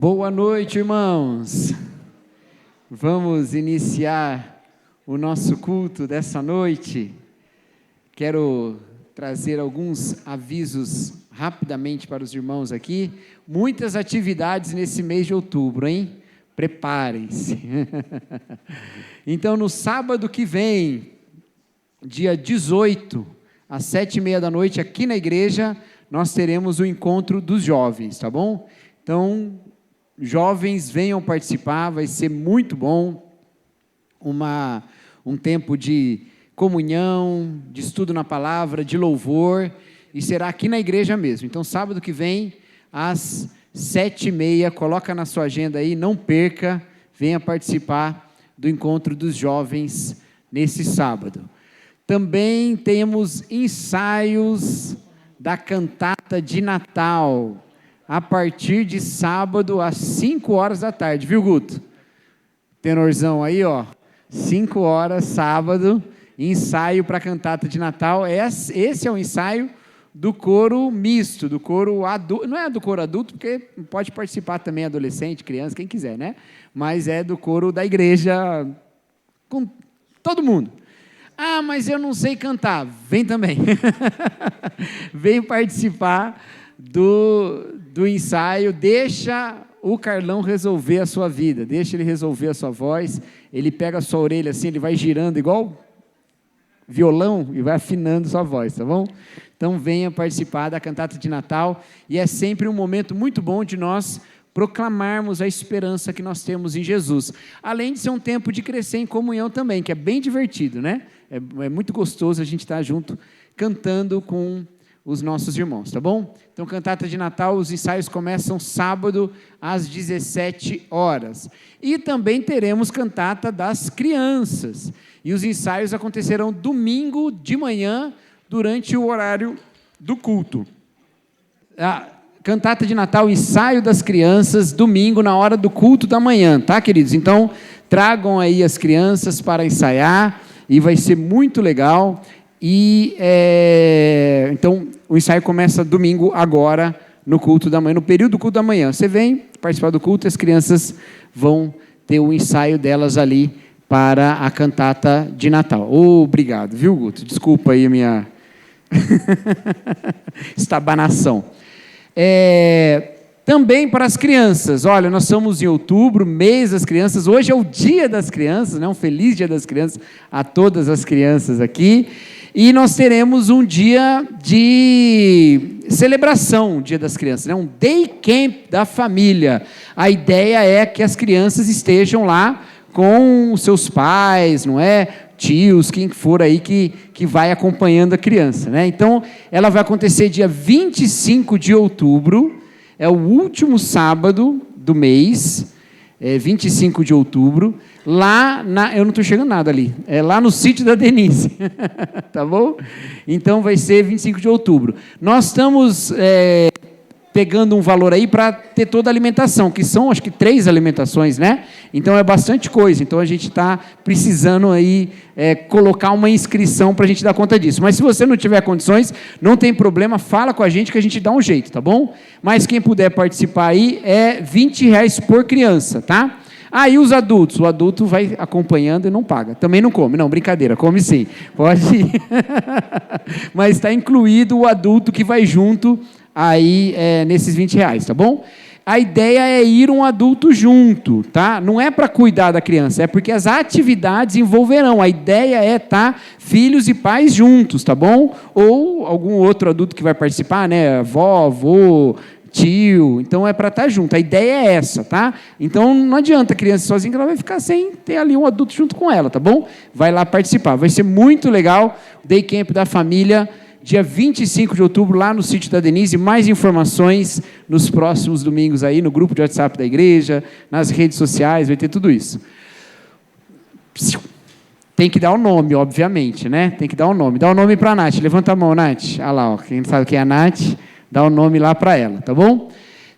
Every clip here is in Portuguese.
Boa noite, irmãos. Vamos iniciar o nosso culto dessa noite. Quero trazer alguns avisos rapidamente para os irmãos aqui. Muitas atividades nesse mês de outubro, hein? Preparem-se. Então, no sábado que vem, dia 18, às 7h30 da noite, aqui na igreja, nós teremos o encontro dos jovens, tá bom? Então, jovens, venham participar, vai ser muito bom, um tempo de comunhão, de estudo na palavra, de louvor, e será aqui na igreja mesmo. Então, sábado que vem, às 7h30, coloca na sua agenda aí, não perca, venha participar do encontro dos jovens nesse sábado. Também temos ensaios da cantata de Natal, a partir de sábado, às 5h da tarde, viu, Guto? Tenorzão aí, ó, 5h, sábado, ensaio para a cantata de Natal. Esse é o ensaio do coro misto, do coro adulto, não é do coro adulto, porque pode participar também adolescente, criança, quem quiser, né? Mas é do coro da igreja, com todo mundo. Ah, mas eu não sei cantar. Vem também. Vem participar do ensaio, deixa o Carlão resolver a sua vida, deixa ele resolver a sua voz, ele pega a sua orelha assim, ele vai girando igual violão e vai afinando sua voz, tá bom? Então venha participar da cantata de Natal, e é sempre um momento muito bom de nós proclamarmos a esperança que nós temos em Jesus, além de ser um tempo de crescer em comunhão também, que é bem divertido, né? É muito gostoso a gente estar junto, cantando com os nossos irmãos, tá bom? Então, cantata de Natal, os ensaios começam sábado às 17h. E também teremos cantata das crianças. E os ensaios acontecerão domingo de manhã, durante o horário do culto. A cantata de Natal, ensaio das crianças, domingo, na hora do culto da manhã, tá, queridos? Então, tragam aí as crianças para ensaiar, e vai ser muito legal. E então o ensaio começa domingo agora no culto da manhã, no período do culto da manhã. Você vem participar do culto, as crianças vão ter o ensaio delas ali para a cantata de Natal. Obrigado, viu, Guto? Desculpa aí a minha estabanação. Também para as crianças, olha, nós estamos em outubro, mês das crianças, hoje é o dia das crianças, né? Um feliz dia das crianças a todas as crianças aqui. E nós teremos um dia de celebração, o Dia das Crianças, né? Um day camp da família. A ideia é que as crianças estejam lá com os seus pais, não é? Tios, quem for aí que vai acompanhando a criança, né? Então, ela vai acontecer dia 25 de outubro, é o último sábado do mês, 25 de outubro, lá eu não estou chegando nada ali, lá no sítio da Denise, tá bom? Então vai ser 25 de outubro. Nós estamos pegando um valor aí para ter toda a alimentação, que são acho que 3 alimentações, né? Então é bastante coisa, então a gente está precisando aí colocar uma inscrição para a gente dar conta disso. Mas se você não tiver condições, não tem problema, fala com a gente que a gente dá um jeito, tá bom? Mas quem puder participar aí é R$20 por criança, tá? Aí os adultos, o adulto vai acompanhando e não paga, também não come, não, brincadeira, come sim, pode ir. Mas está incluído o adulto que vai junto aí nesses R$20, tá bom? A ideia é ir um adulto junto, tá? Não é para cuidar da criança, é porque as atividades envolverão. A ideia é estar filhos e pais juntos, tá bom? Ou algum outro adulto que vai participar, né? Avó, avô, tio. Então é para estar junto. A ideia é essa, tá? Então não adianta a criança sozinha, que ela vai ficar sem ter ali um adulto junto com ela, tá bom? Vai lá participar. Vai ser muito legal. Day Camp da família, dia 25 de outubro, lá no sítio da Denise. Mais informações nos próximos domingos aí, no grupo de WhatsApp da igreja, nas redes sociais, vai ter tudo isso. Tem que dar o nome, obviamente, né? Tem que dar o nome. Dá o nome para a Nath. Levanta a mão, Nath. Olha lá, ó. Quem sabe quem é a Nath, dá o nome lá para ela, tá bom?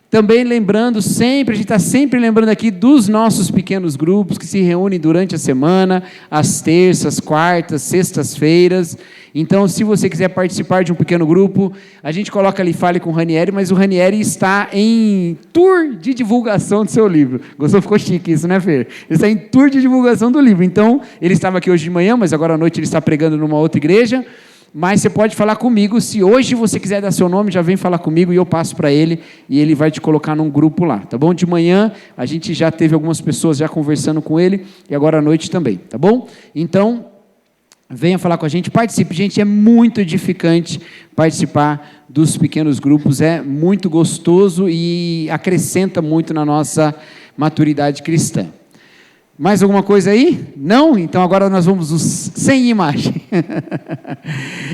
Também lembrando sempre, a gente está sempre lembrando aqui dos nossos pequenos grupos que se reúnem durante a semana, às terças, quartas, sextas-feiras. Então, se você quiser participar de um pequeno grupo, a gente coloca ali, fale com o Ranieri, mas o Ranieri está em tour de divulgação do seu livro. Gostou? Ficou chique isso, né, Fer? Ele está em tour de divulgação do livro. Então, ele estava aqui hoje de manhã, mas agora à noite ele está pregando numa outra igreja. Mas você pode falar comigo, se hoje você quiser dar seu nome, já vem falar comigo e eu passo para ele e ele vai te colocar num grupo lá, tá bom? De manhã a gente já teve algumas pessoas já conversando com ele e agora à noite também, tá bom? Então, venha falar com a gente, participe. Gente, é muito edificante participar dos pequenos grupos, é muito gostoso e acrescenta muito na nossa maturidade cristã. Mais alguma coisa aí? Não? Então agora nós vamos sem imagem.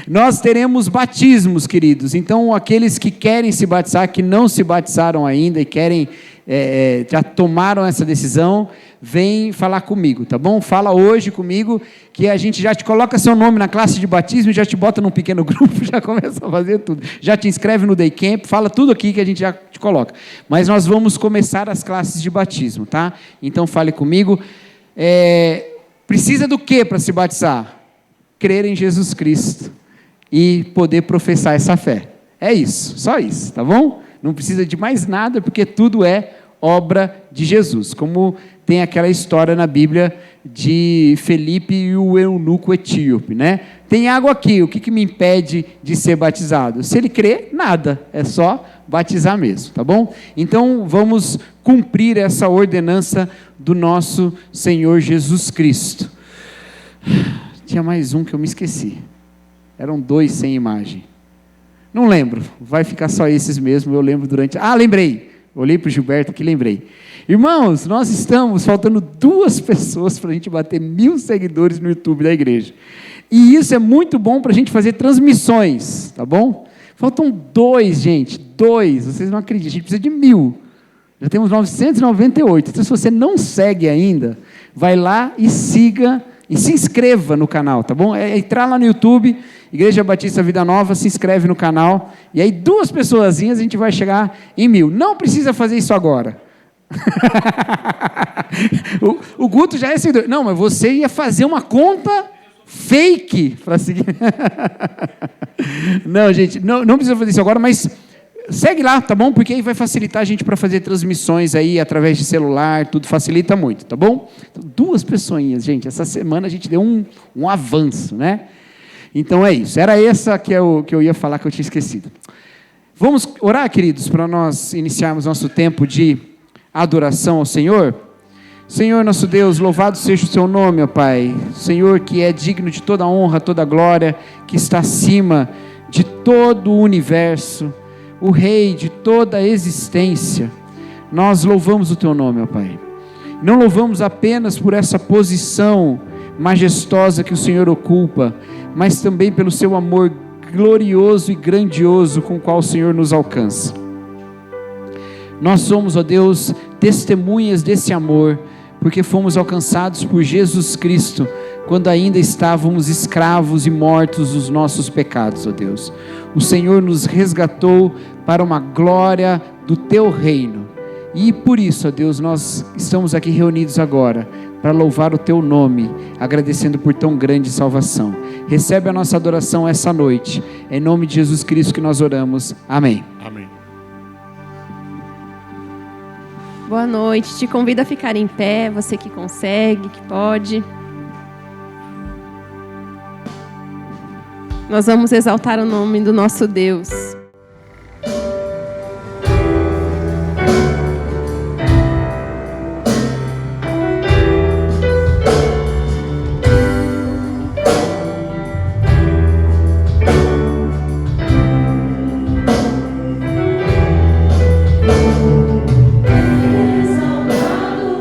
Nós teremos batismos, queridos. Então aqueles que querem se batizar, que não se batizaram ainda e querem, já tomaram essa decisão, vem falar comigo, tá bom? Fala hoje comigo, que a gente já te coloca seu nome na classe de batismo, já te bota num pequeno grupo, já começa a fazer tudo. Já te inscreve no Day Camp, fala tudo aqui que a gente já te coloca. Mas nós vamos começar as classes de batismo, tá? Então fale comigo. Precisa do que para se batizar? Crer em Jesus Cristo e poder professar essa fé. É isso, só isso, tá bom? Não precisa de mais nada, porque tudo é obra de Jesus, como tem aquela história na Bíblia de Felipe e o eunuco etíope, né? Tem água aqui, o que me impede de ser batizado? Se ele crer, nada, é só batizar mesmo, tá bom? Então vamos cumprir essa ordenança do nosso Senhor Jesus Cristo. Tinha mais um que eu me esqueci, eram 2 sem imagem, não lembro, vai ficar só esses mesmo, eu lembro durante... lembrei! Olhei para o Gilberto aqui e lembrei. Irmãos, nós estamos faltando 2 pessoas para a gente bater 1000 seguidores no YouTube da igreja. E isso é muito bom para a gente fazer transmissões, tá bom? Faltam 2, gente, 2. Vocês não acreditam, a gente precisa de 1000. Já temos 998. Então, se você não segue ainda, vai lá e siga e se inscreva no canal, tá bom? É entrar lá no YouTube, Igreja Batista Vida Nova, se inscreve no canal, e aí 2 pessoazinhas a gente vai chegar em 1000. Não precisa fazer isso agora. o Guto já é seguidor. Não, mas você ia fazer uma conta fake para seguir. Não, gente, não precisa fazer isso agora, mas segue lá, tá bom? Porque aí vai facilitar a gente para fazer transmissões aí através de celular, tudo facilita muito, tá bom? Então, 2 pessoinhas, gente. Essa semana a gente deu um avanço, né? Então é isso. Era essa que eu ia falar que eu tinha esquecido. Vamos orar, queridos, para nós iniciarmos nosso tempo de adoração ao Senhor. Senhor nosso Deus, louvado seja o seu nome, ó Pai. Senhor que é digno de toda honra, toda glória, que está acima de todo o universo, o Rei de toda a existência. Nós louvamos o teu nome, ó Pai. Não louvamos apenas por essa posição majestosa que o Senhor ocupa, mas também pelo seu amor glorioso e grandioso com o qual o Senhor nos alcança. Nós somos, ó Deus, testemunhas desse amor, porque fomos alcançados por Jesus Cristo, quando ainda estávamos escravos e mortos dos nossos pecados, ó Deus. O Senhor nos resgatou para uma glória do teu reino, e por isso, ó Deus, nós estamos aqui reunidos agora, para louvar o teu nome, agradecendo por tão grande salvação. Recebe a nossa adoração essa noite, em nome de Jesus Cristo que nós oramos, amém. Amém. Boa noite, te convido a ficar em pé, você que consegue, que pode. Nós vamos exaltar o nome do nosso Deus. Exaltado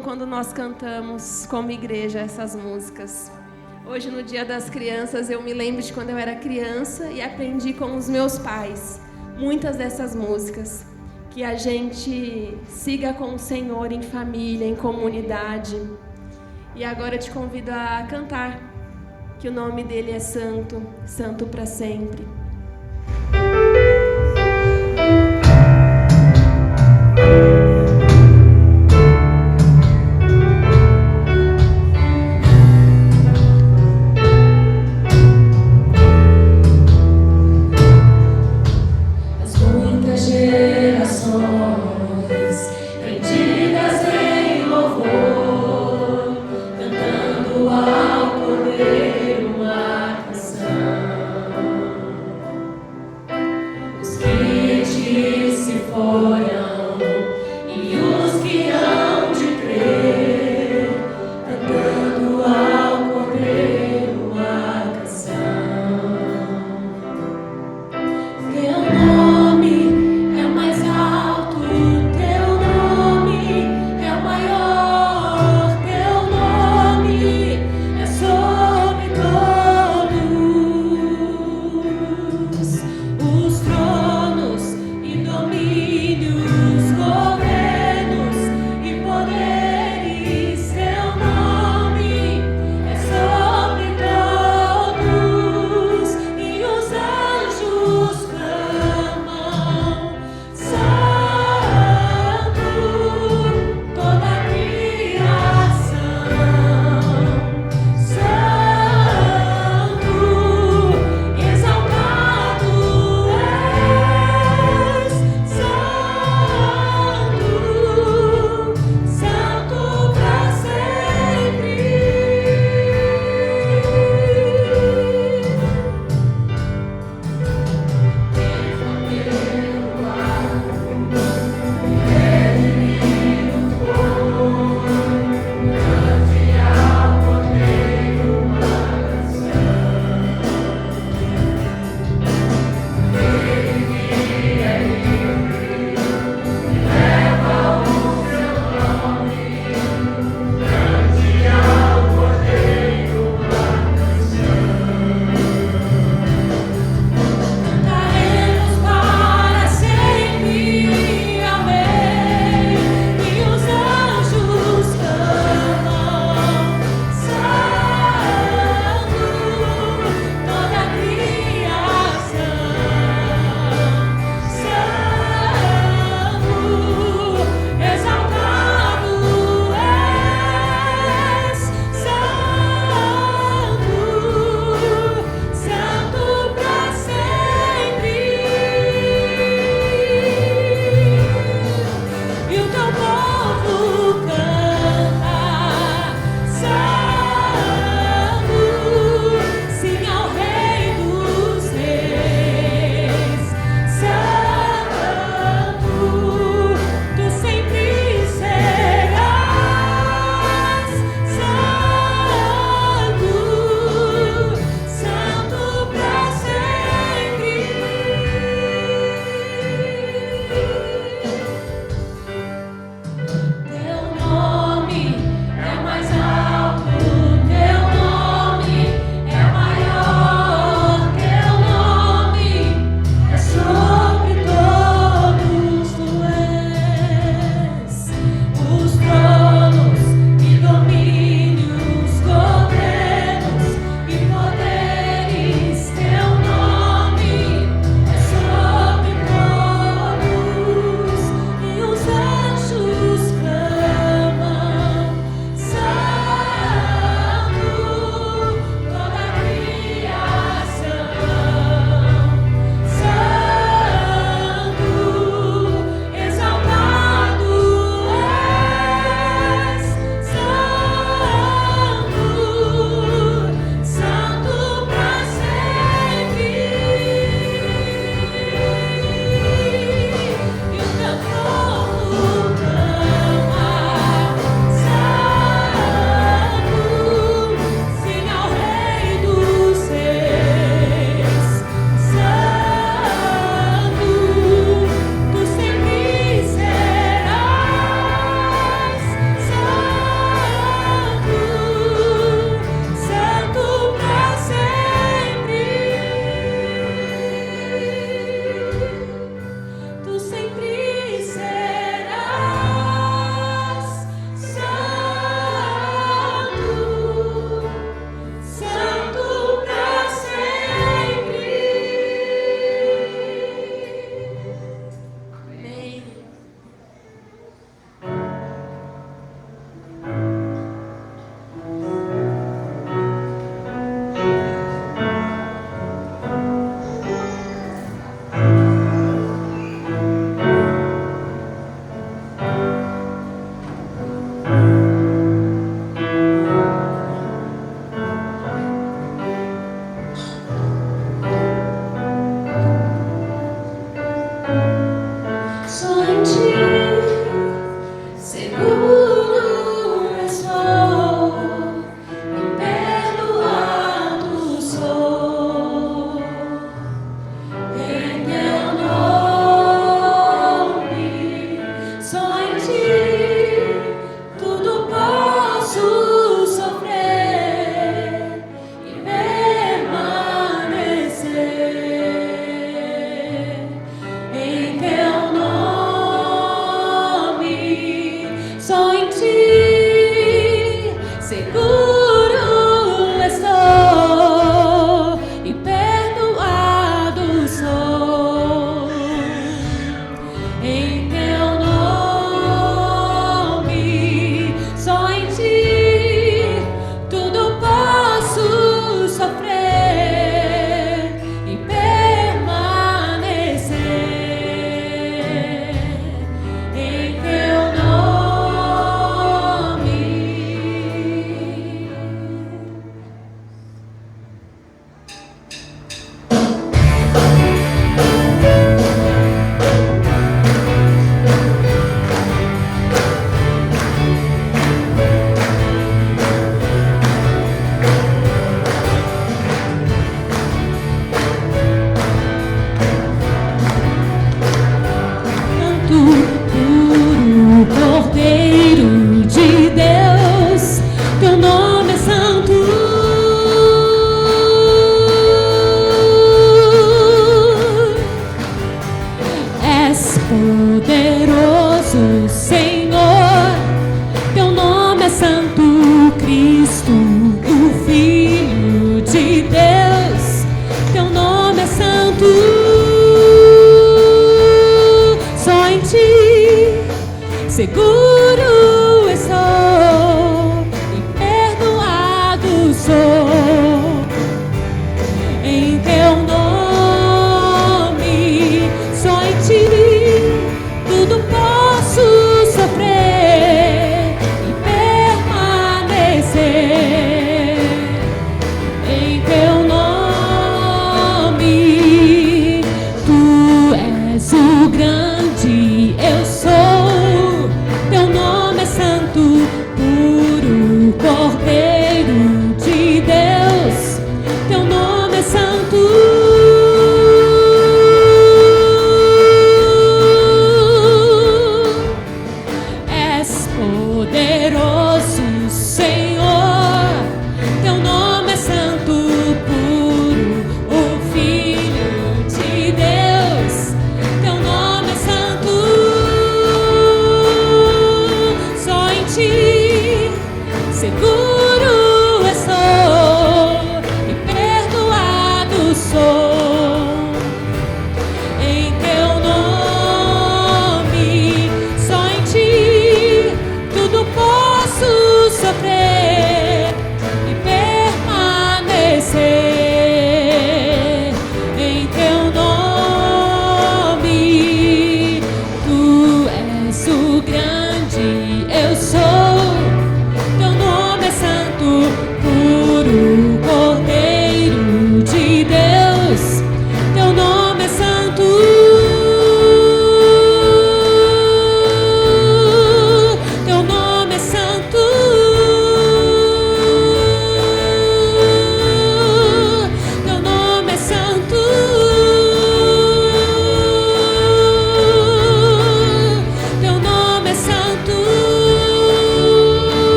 bom quando nós cantamos como igreja essas músicas. Hoje, no Dia das Crianças, eu me lembro de quando eu era criança e aprendi com os meus pais muitas dessas músicas. Que a gente siga com o Senhor em família, em comunidade. E agora eu te convido a cantar, que o nome dele é santo, santo para sempre. Cantando ao poder uma canção.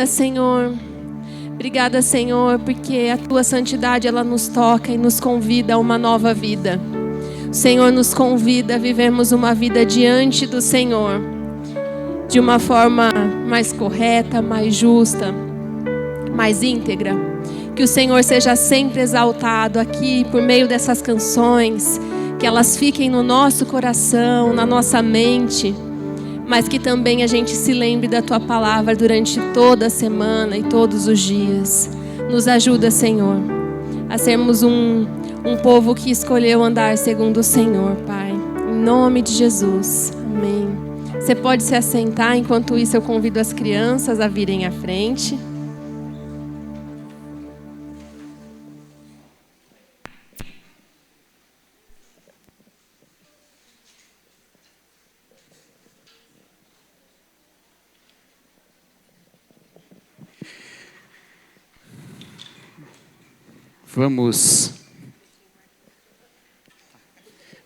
Obrigada, Senhor. Obrigada, Senhor, porque a Tua santidade, ela nos toca e nos convida a uma nova vida. O Senhor nos convida a vivermos uma vida diante do Senhor, de uma forma mais correta, mais justa, mais íntegra. Que o Senhor seja sempre exaltado aqui por meio dessas canções, que elas fiquem no nosso coração, na nossa mente, mas que também a gente se lembre da Tua palavra durante toda a semana e todos os dias. Nos ajuda, Senhor, a sermos um povo que escolheu andar segundo o Senhor, Pai. Em nome de Jesus. Amém. Você pode se assentar, enquanto isso eu convido as crianças a virem à frente.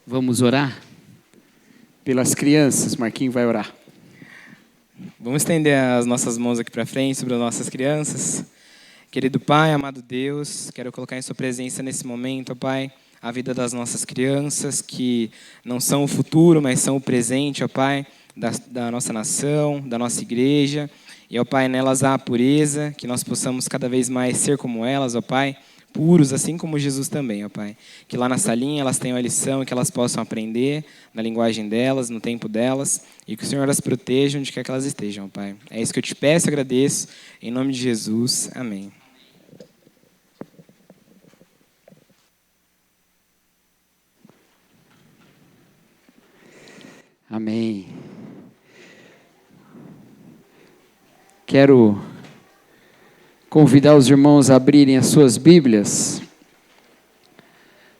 Vamos orar pelas crianças. Marquinho vai orar. Vamos estender as nossas mãos aqui para frente sobre as nossas crianças. Querido Pai, amado Deus, quero colocar em Sua presença nesse momento, ó Pai, a vida das nossas crianças, que não são o futuro, mas são o presente, ó Pai, da nossa nação, da nossa igreja. E, ó Pai, nelas há a pureza, que nós possamos cada vez mais ser como elas, ó Pai, puros, assim como Jesus também, ó Pai. Que lá na salinha elas tenham a lição e que elas possam aprender na linguagem delas, no tempo delas, e que o Senhor as proteja onde quer que elas estejam, ó Pai. É isso que eu te peço e agradeço, em nome de Jesus. Amém. Amém. Quero convidar os irmãos a abrirem as suas Bíblias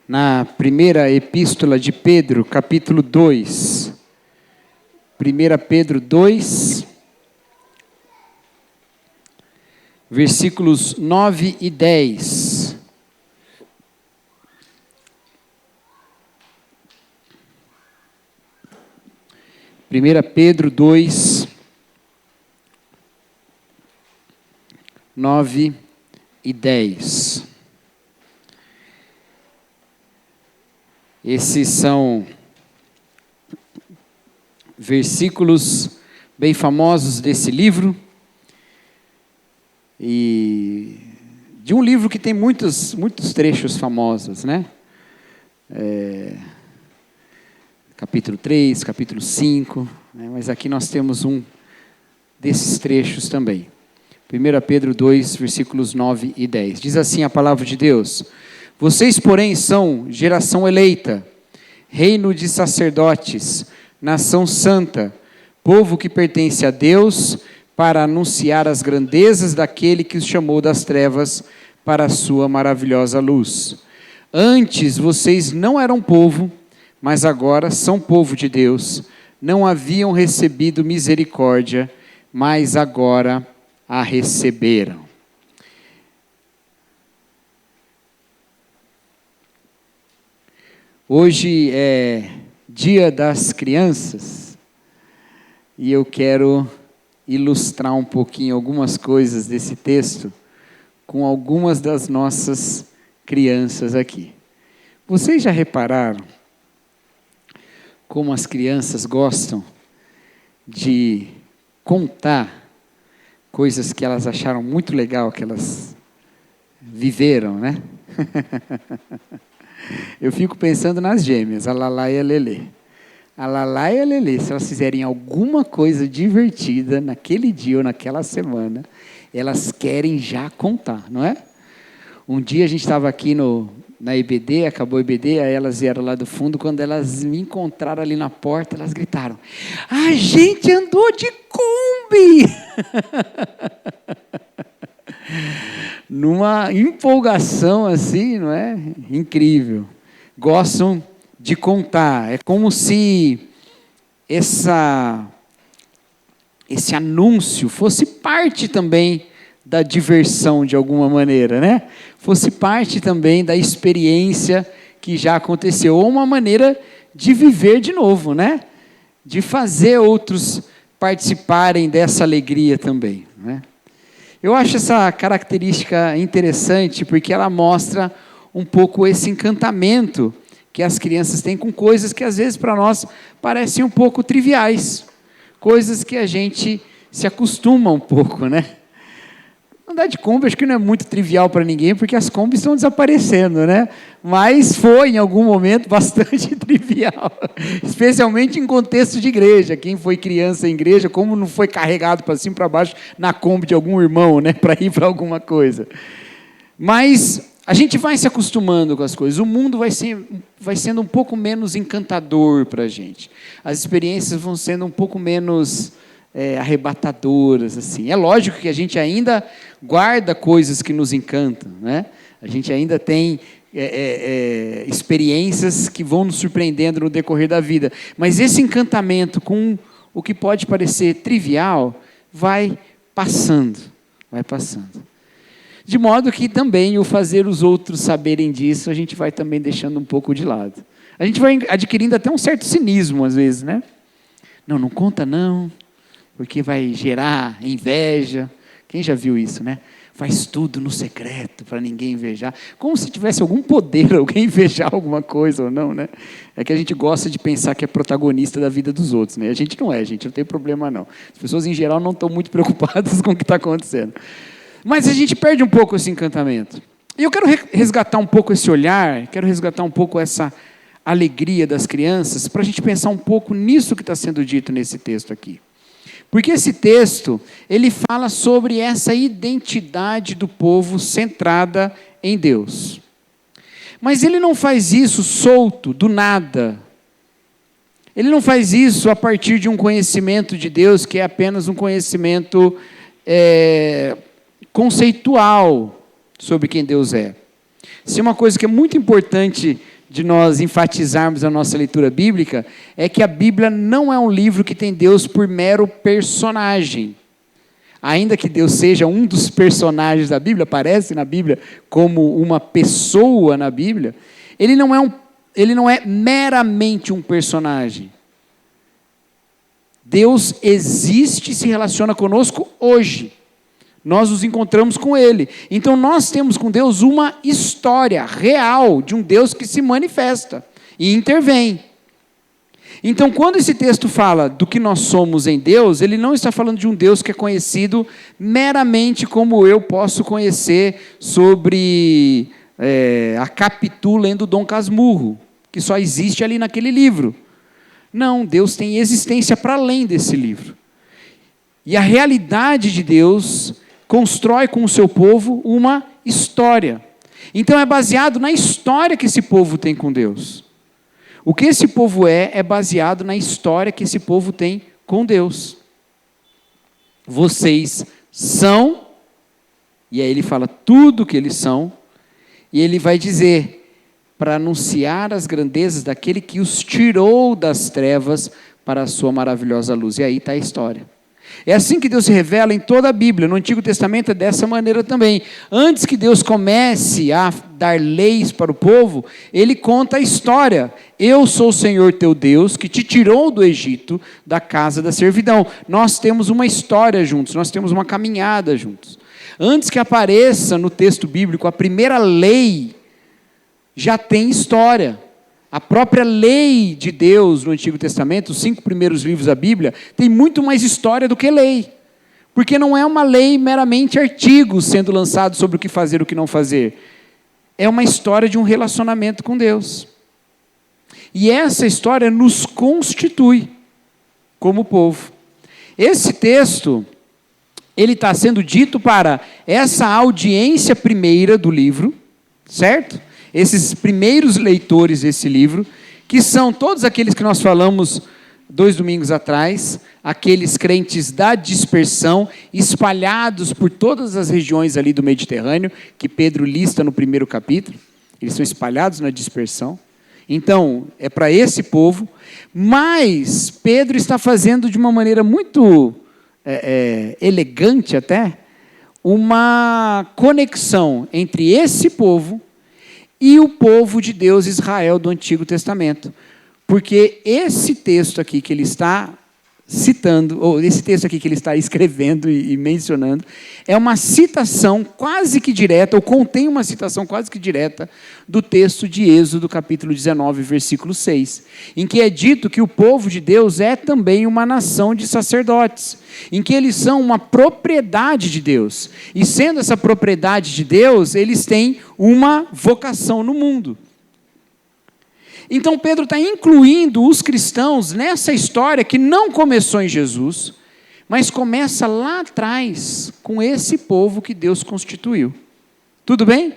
na primeira epístola de Pedro, capítulo 2. 1 Pedro 2, versículos 9 e 10. Primeira Pedro 2, 9 e 10. Esses são versículos bem famosos desse livro, e de um livro que tem muitos trechos famosos, né? Capítulo 3, capítulo 5, né? Mas aqui nós temos um desses trechos também. 1 Pedro 2, versículos 9 e 10. Diz assim a palavra de Deus: Vocês, porém, são geração eleita, reino de sacerdotes, nação santa, povo que pertence a Deus, para anunciar as grandezas daquele que os chamou das trevas para a sua maravilhosa luz. Antes vocês não eram povo, mas agora são povo de Deus. Não haviam recebido misericórdia, mas agora a receberam. Hoje é Dia das Crianças e eu quero ilustrar um pouquinho algumas coisas desse texto com algumas das nossas crianças aqui. Vocês já repararam como as crianças gostam de contar coisas que elas acharam muito legal, que elas viveram, né? Eu fico pensando nas gêmeas, a Lalá e a Lelê. A Lalá e a Lelê, se elas fizerem alguma coisa divertida naquele dia ou naquela semana, elas querem já contar, não é? Um dia a gente estava aqui na EBD, acabou a EBD, aí elas vieram lá do fundo, quando elas me encontraram ali na porta, elas gritaram: a gente andou de Kombi! Numa empolgação assim, não é? Incrível. Gostam de contar. É como se esse anúncio fosse parte também da diversão de alguma maneira, né? Fosse parte também da experiência que já aconteceu, ou uma maneira de viver de novo, né? De fazer outros participarem dessa alegria também, né? Eu acho essa característica interessante porque ela mostra um pouco esse encantamento que as crianças têm com coisas que às vezes para nós parecem um pouco triviais, coisas que a gente se acostuma um pouco, né? Andar de Kombi acho que não é muito trivial para ninguém, porque as Kombis estão desaparecendo, né? Mas foi, em algum momento, bastante trivial, especialmente em contexto de igreja. Quem foi criança em igreja, como não foi carregado para cima e para baixo na Kombi de algum irmão, né? Para ir para alguma coisa. Mas a gente vai se acostumando com as coisas. O mundo vai sendo um pouco menos encantador para a gente. As experiências vão sendo um pouco menos arrebatadoras, assim. É lógico que a gente ainda guarda coisas que nos encantam, né? A gente ainda tem experiências que vão nos surpreendendo no decorrer da vida. Mas esse encantamento com o que pode parecer trivial vai passando, vai passando. De modo que também o fazer os outros saberem disso, a gente vai também deixando um pouco de lado. A gente vai adquirindo até um certo cinismo, às vezes, né? Não conta não, porque vai gerar inveja. Quem já viu isso, né? Faz tudo no secreto, para ninguém invejar. Como se tivesse algum poder alguém invejar alguma coisa ou não, né? É que a gente gosta de pensar que é protagonista da vida dos outros, né? A gente não tem problema não. As pessoas, em geral, não estão muito preocupadas com o que está acontecendo. Mas a gente perde um pouco esse encantamento. E eu quero resgatar um pouco esse olhar, quero resgatar um pouco essa alegria das crianças, para a gente pensar um pouco nisso que está sendo dito nesse texto aqui. Porque esse texto, ele fala sobre essa identidade do povo centrada em Deus. Mas ele não faz isso solto, do nada. Ele não faz isso a partir de um conhecimento de Deus, que é apenas um conhecimento conceitual sobre quem Deus é. Isso é uma coisa que é muito importante de nós enfatizarmos a nossa leitura bíblica, é que a Bíblia não é um livro que tem Deus por mero personagem. Ainda que Deus seja um dos personagens da Bíblia, aparece na Bíblia como uma pessoa na Bíblia, ele não é meramente um personagem. Deus existe e se relaciona conosco hoje. Nós nos encontramos com Ele. Então nós temos com Deus uma história real de um Deus que se manifesta e intervém. Então quando esse texto fala do que nós somos em Deus, ele não está falando de um Deus que é conhecido meramente como eu posso conhecer sobre a Capitu lendo Dom Casmurro, que só existe ali naquele livro. Não, Deus tem existência para além desse livro. E a realidade de Deus constrói com o seu povo uma história. Então é baseado na história que esse povo tem com Deus. O que esse povo é baseado na história que esse povo tem com Deus. Vocês são, e aí ele fala tudo o que eles são, e ele vai dizer, para anunciar as grandezas daquele que os tirou das trevas para a sua maravilhosa luz. E aí está a história. É assim que Deus se revela em toda a Bíblia. No Antigo Testamento é dessa maneira também. Antes que Deus comece a dar leis para o povo, Ele conta a história. Eu sou o Senhor teu Deus, que te tirou do Egito, da casa da servidão. Nós temos uma história juntos, nós temos uma caminhada juntos. Antes que apareça no texto bíblico a primeira lei, já tem história. A própria lei de Deus no Antigo Testamento, os 5 primeiros livros da Bíblia, tem muito mais história do que lei. Porque não é uma lei meramente artigos sendo lançados sobre o que fazer e o que não fazer. É uma história de um relacionamento com Deus. E essa história nos constitui como povo. Esse texto, ele está sendo dito para essa audiência primeira do livro, certo? Esses primeiros leitores desse livro, que são todos aqueles que nós falamos 2 domingos atrás, aqueles crentes da dispersão, espalhados por todas as regiões ali do Mediterrâneo, que Pedro lista no primeiro capítulo, eles são espalhados na dispersão. Então, é para esse povo, mas Pedro está fazendo de uma maneira muito elegante até, uma conexão entre esse povo e o povo de Deus, Israel, do Antigo Testamento. Porque esse texto aqui que ele está citando, ou esse texto aqui que ele está escrevendo e mencionando, é uma citação quase que direta, ou contém uma citação quase que direta do texto de Êxodo, capítulo 19, versículo 6, em que é dito que o povo de Deus é também uma nação de sacerdotes, em que eles são uma propriedade de Deus, e sendo essa propriedade de Deus, eles têm uma vocação no mundo. Então Pedro está incluindo os cristãos nessa história que não começou em Jesus, mas começa lá atrás com esse povo que Deus constituiu. Tudo bem?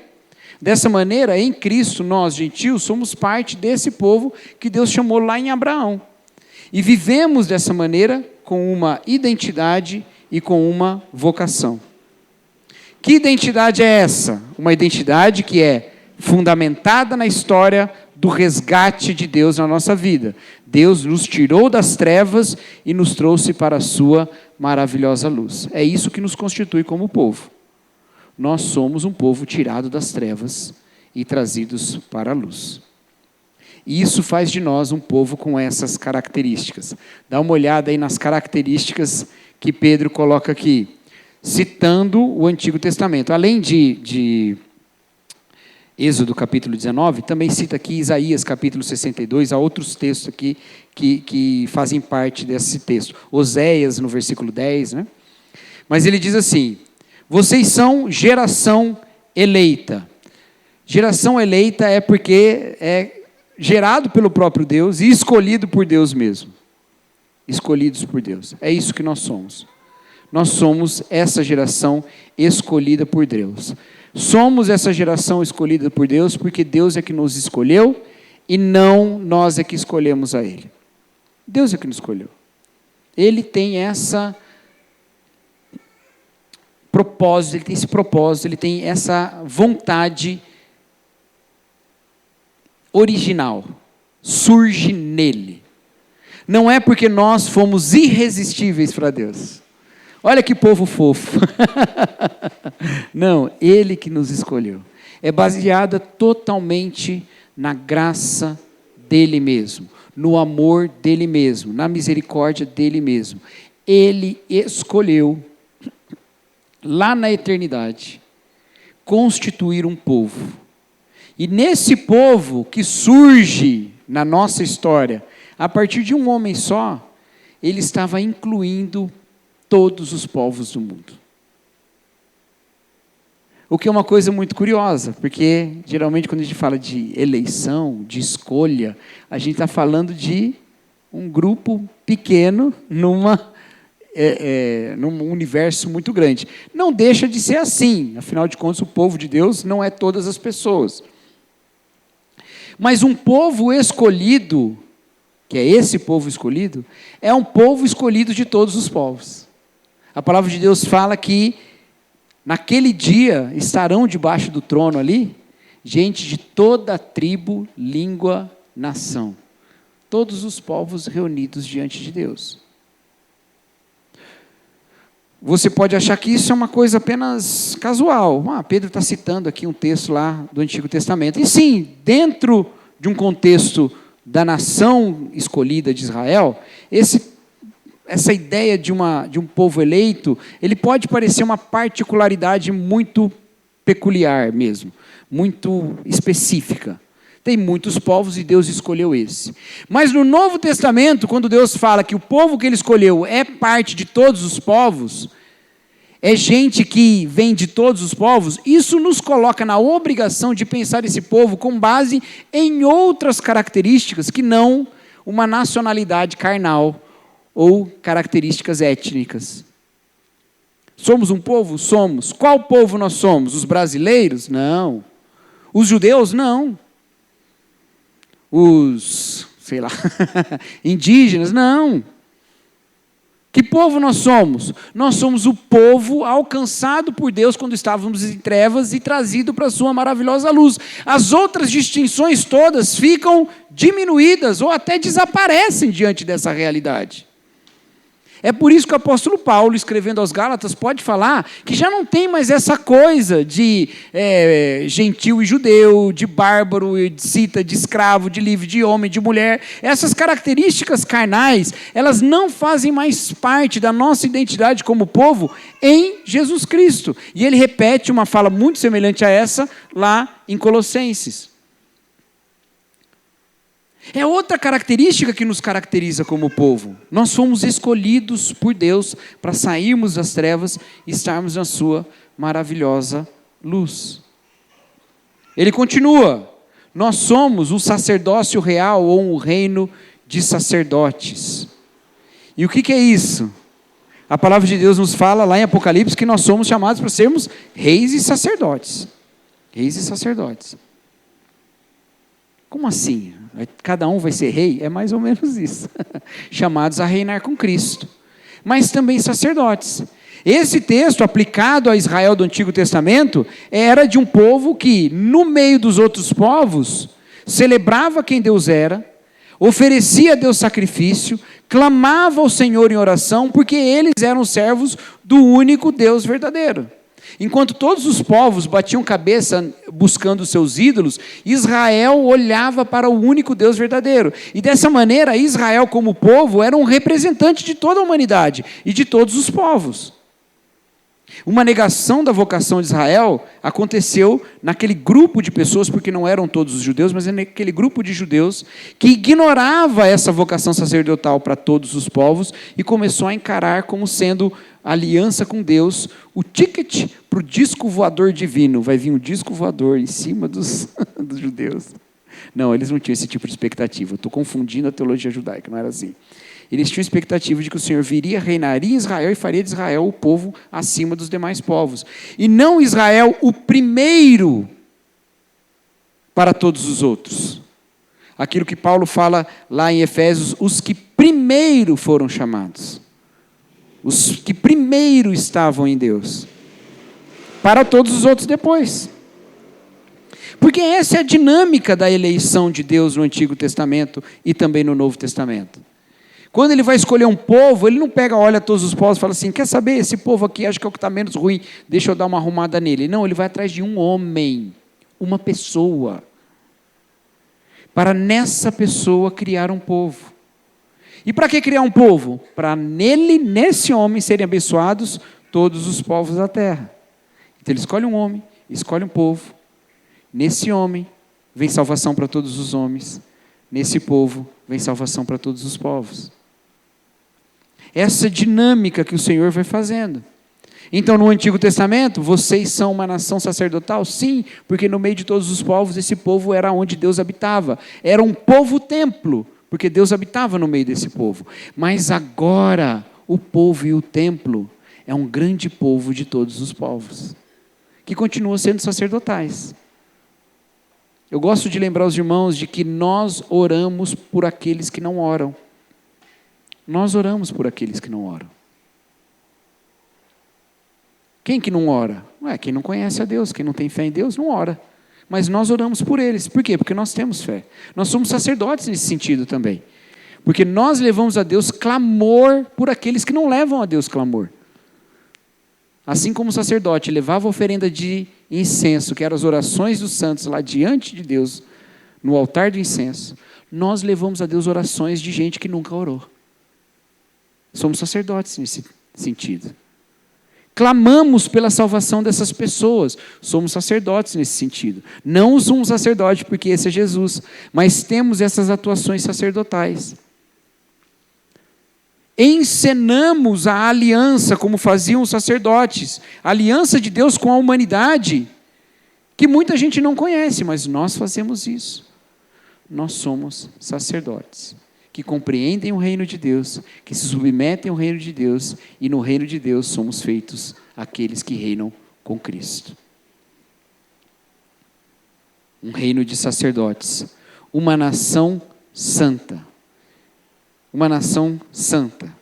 Dessa maneira, em Cristo, nós, gentios, somos parte desse povo que Deus chamou lá em Abraão. E vivemos dessa maneira com uma identidade e com uma vocação. Que identidade é essa? Uma identidade que é fundamentada na história do resgate de Deus na nossa vida. Deus nos tirou das trevas e nos trouxe para a sua maravilhosa luz. É isso que nos constitui como povo. Nós somos um povo tirado das trevas e trazidos para a luz. E isso faz de nós um povo com essas características. Dá uma olhada aí nas características que Pedro coloca aqui, citando o Antigo Testamento. Além de Êxodo capítulo 19, também cita aqui Isaías capítulo 62, há outros textos aqui que fazem parte desse texto. Oséias no versículo 10, né? Mas ele diz assim: vocês são geração eleita. Geração eleita é porque é gerado pelo próprio Deus e escolhido por Deus mesmo. Escolhidos por Deus. É isso que nós somos. Nós somos essa geração escolhida por Deus. Somos essa geração escolhida por Deus porque Deus é que nos escolheu e não nós é que escolhemos a Ele. Deus é que nos escolheu. Ele tem esse propósito, ele tem essa vontade original, surge nele. Não é porque nós fomos irresistíveis para Deus. Olha que povo fofo. Não, Ele que nos escolheu. É baseada totalmente na graça dEle mesmo, no amor dEle mesmo, na misericórdia dEle mesmo. Ele escolheu, lá na eternidade, constituir um povo. E nesse povo que surge na nossa história, a partir de um homem só, Ele estava incluindo todos os povos do mundo. O que é uma coisa muito curiosa, porque geralmente quando a gente fala de eleição, de escolha, a gente está falando de um grupo pequeno num universo muito grande. Não deixa de ser assim, afinal de contas o povo de Deus não é todas as pessoas. Mas um povo escolhido, que é esse povo escolhido, é um povo escolhido de todos os povos. A palavra de Deus fala que naquele dia estarão debaixo do trono ali gente de toda tribo, língua, nação. Todos os povos reunidos diante de Deus. Você pode achar que isso é uma coisa apenas casual. Pedro está citando aqui um texto lá do Antigo Testamento. E sim, dentro de um contexto da nação escolhida de Israel, essa ideia de um povo eleito, ele pode parecer uma particularidade muito peculiar mesmo, muito específica. Tem muitos povos e Deus escolheu esse. Mas no Novo Testamento, quando Deus fala que o povo que Ele escolheu é parte de todos os povos, é gente que vem de todos os povos, isso nos coloca na obrigação de pensar esse povo com base em outras características que não uma nacionalidade carnal ou características étnicas. Somos um povo? Somos. Qual povo nós somos? Os brasileiros? Não. Os judeus? Não. Os, indígenas? Não. Que povo nós somos? Nós somos o povo alcançado por Deus quando estávamos em trevas e trazido para a sua maravilhosa luz. As outras distinções todas ficam diminuídas ou até desaparecem diante dessa realidade. É por isso que o apóstolo Paulo, escrevendo aos Gálatas, pode falar que já não tem mais essa coisa de gentil e judeu, de bárbaro e de cita, de escravo, de livre, de homem, de mulher. Essas características carnais, elas não fazem mais parte da nossa identidade como povo em Jesus Cristo. E ele repete uma fala muito semelhante a essa lá em Colossenses. É outra característica que nos caracteriza como povo. Nós fomos escolhidos por Deus para sairmos das trevas e estarmos na sua maravilhosa luz. Ele continua: nós somos o sacerdócio real ou um reino de sacerdotes. E o que é isso? A palavra de Deus nos fala lá em Apocalipse que nós somos chamados para sermos reis e sacerdotes. Reis e sacerdotes. Como assim? Cada um vai ser rei? É mais ou menos isso. Chamados a reinar com Cristo. Mas também sacerdotes. Esse texto, aplicado a Israel do Antigo Testamento, era de um povo que, no meio dos outros povos, celebrava quem Deus era, oferecia a Deus sacrifício, clamava ao Senhor em oração, porque eles eram servos do único Deus verdadeiro. Enquanto todos os povos batiam cabeça buscando os seus ídolos, Israel olhava para o único Deus verdadeiro. E dessa maneira, Israel como povo era um representante de toda a humanidade e de todos os povos. Uma negação da vocação de Israel aconteceu naquele grupo de pessoas, porque não eram todos os judeus, mas naquele grupo de judeus que ignorava essa vocação sacerdotal para todos os povos e começou a encarar como sendo aliança com Deus o ticket para o disco voador divino. Vai vir um disco voador em cima dos judeus. Não, eles não tinham esse tipo de expectativa. Estou confundindo a teologia judaica, não era assim. Eles tinham expectativa de que o Senhor viria, reinaria em Israel e faria de Israel o povo acima dos demais povos. E não Israel o primeiro para todos os outros. Aquilo que Paulo fala lá em Efésios, os que primeiro foram chamados. Os que primeiro estavam em Deus. Para todos os outros depois. Porque essa é a dinâmica da eleição de Deus no Antigo Testamento e também no Novo Testamento. Quando ele vai escolher um povo, ele não pega, olha todos os povos e fala assim, quer saber, esse povo aqui acho que é o que está menos ruim, deixa eu dar uma arrumada nele. Não, ele vai atrás de um homem, uma pessoa, para nessa pessoa criar um povo. E para que criar um povo? Para nele, nesse homem, serem abençoados todos os povos da terra. Então ele escolhe um homem, escolhe um povo. Nesse homem vem salvação para todos os homens. Nesse povo vem salvação para todos os povos. Essa dinâmica que o Senhor vai fazendo. Então, no Antigo Testamento, vocês são uma nação sacerdotal? Sim, porque no meio de todos os povos, esse povo era onde Deus habitava. Era um povo-templo, porque Deus habitava no meio desse povo. Mas agora, o povo e o templo é um grande povo de todos os povos, que continua sendo sacerdotais. Eu gosto de lembrar os irmãos de que nós oramos por aqueles que não oram. Nós oramos por aqueles que não oram. Quem que não ora? Quem não conhece a Deus, quem não tem fé em Deus, não ora. Mas nós oramos por eles. Por quê? Porque nós temos fé. Nós somos sacerdotes nesse sentido também. Porque nós levamos a Deus clamor por aqueles que não levam a Deus clamor. Assim como o sacerdote levava a oferenda de incenso, que eram as orações dos santos lá diante de Deus, no altar do incenso, nós levamos a Deus orações de gente que nunca orou. Somos sacerdotes nesse sentido. Clamamos pela salvação dessas pessoas. Somos sacerdotes nesse sentido. Não o sumo sacerdote, porque esse é Jesus, mas temos essas atuações sacerdotais. Encenamos a aliança como faziam os sacerdotes, a aliança de Deus com a humanidade, que muita gente não conhece, mas nós fazemos isso. Nós somos sacerdotes, que compreendem o reino de Deus, que se submetem ao reino de Deus, e no reino de Deus somos feitos aqueles que reinam com Cristo. Um reino de sacerdotes, uma nação santa. Uma nação santa.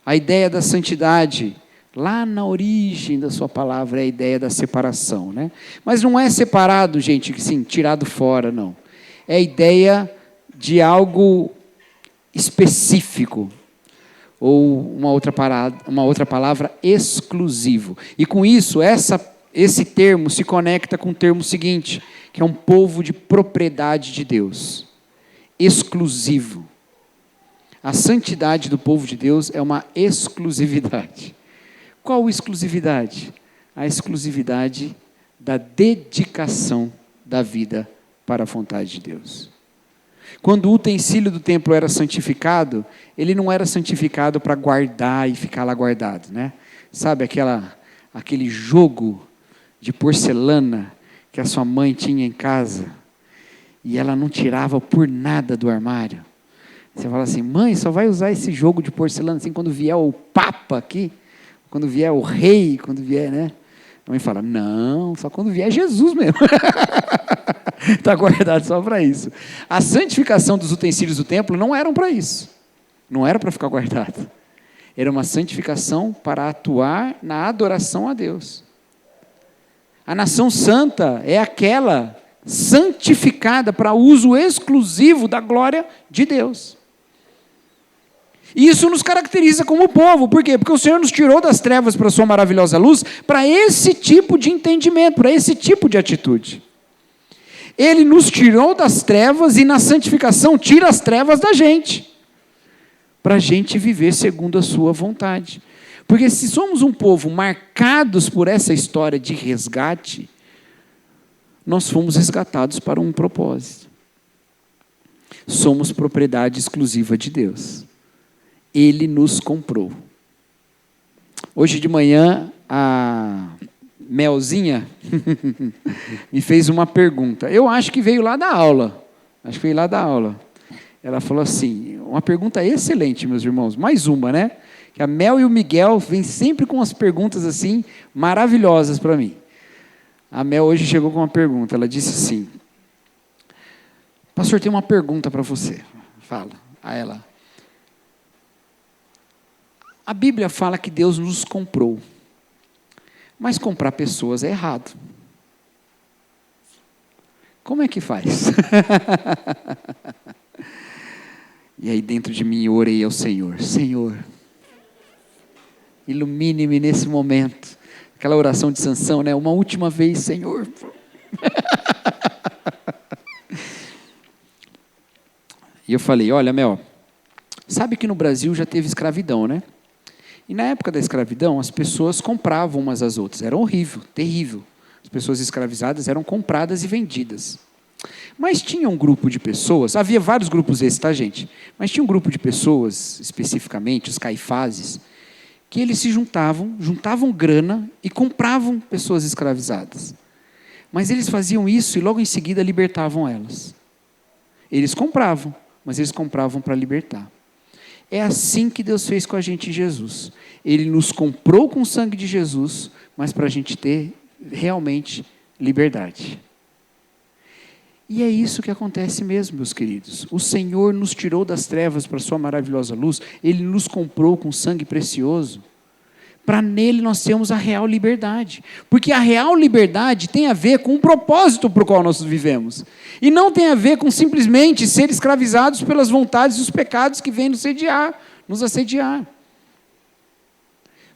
A ideia da santidade, lá na origem da sua palavra, é a ideia da separação, né? Mas não é separado, gente, assim, tirado fora, não. É a ideia de algo específico. ou uma outra palavra, exclusivo. E com isso, esse termo se conecta com o termo seguinte, que é um povo de propriedade de Deus. Exclusivo. A santidade do povo de Deus é uma exclusividade. Qual exclusividade? A exclusividade da dedicação da vida para a vontade de Deus. Quando o utensílio do templo era santificado, ele não era santificado para guardar e ficar lá guardado, né? Sabe aquele jogo de porcelana que a sua mãe tinha em casa e ela não tirava por nada do armário? Você fala assim, mãe, só vai usar esse jogo de porcelana assim quando vier o Papa aqui, quando vier o rei, quando vier, né? A mãe fala, não, só quando vier Jesus mesmo. Está guardado só para isso. A santificação dos utensílios do templo não eram para isso. Não era para ficar guardado. Era uma santificação para atuar na adoração a Deus. A nação santa é aquela santificada para uso exclusivo da glória de Deus. E isso nos caracteriza como povo. Por quê? Porque o Senhor nos tirou das trevas para a sua maravilhosa luz, para esse tipo de entendimento, para esse tipo de atitude. Ele nos tirou das trevas e na santificação tira as trevas da gente, para a gente viver segundo a sua vontade. Porque se somos um povo marcados por essa história de resgate, nós fomos resgatados para um propósito. Somos propriedade exclusiva de Deus. Ele nos comprou. Hoje de manhã, a Melzinha me fez uma pergunta. Eu acho que veio lá da aula. Ela falou assim, uma pergunta excelente, meus irmãos. Mais uma, né? Que a Mel e o Miguel vêm sempre com umas perguntas assim, maravilhosas para mim. A Mel hoje chegou com uma pergunta. Ela disse assim, pastor, tem uma pergunta para você. Fala a ela. A Bíblia fala que Deus nos comprou. Mas comprar pessoas é errado. Como é que faz? E aí dentro de mim eu orei ao Senhor. Senhor, ilumine-me nesse momento. Aquela oração de Sansão, né? Uma última vez, Senhor. E eu falei, olha, Mel, sabe que no Brasil já teve escravidão, né? E na época da escravidão, as pessoas compravam umas às outras. Era horrível, terrível. As pessoas escravizadas eram compradas e vendidas. Mas tinha um grupo de pessoas, havia vários grupos desses, tá, gente? Mas tinha um grupo de pessoas, especificamente, os caifazes, que eles se juntavam grana e compravam pessoas escravizadas. Mas eles faziam isso e logo em seguida libertavam elas. Eles compravam, mas eles compravam para libertar. É assim que Deus fez com a gente em Jesus. Ele nos comprou com o sangue de Jesus, mas para a gente ter realmente liberdade. E é isso que acontece mesmo, meus queridos. O Senhor nos tirou das trevas para a sua maravilhosa luz. Ele nos comprou com sangue precioso. Para nele nós termos a real liberdade. Porque a real liberdade tem a ver com o propósito para o qual nós vivemos. E não tem a ver com simplesmente ser escravizados pelas vontades e os pecados que vêm nos assediar.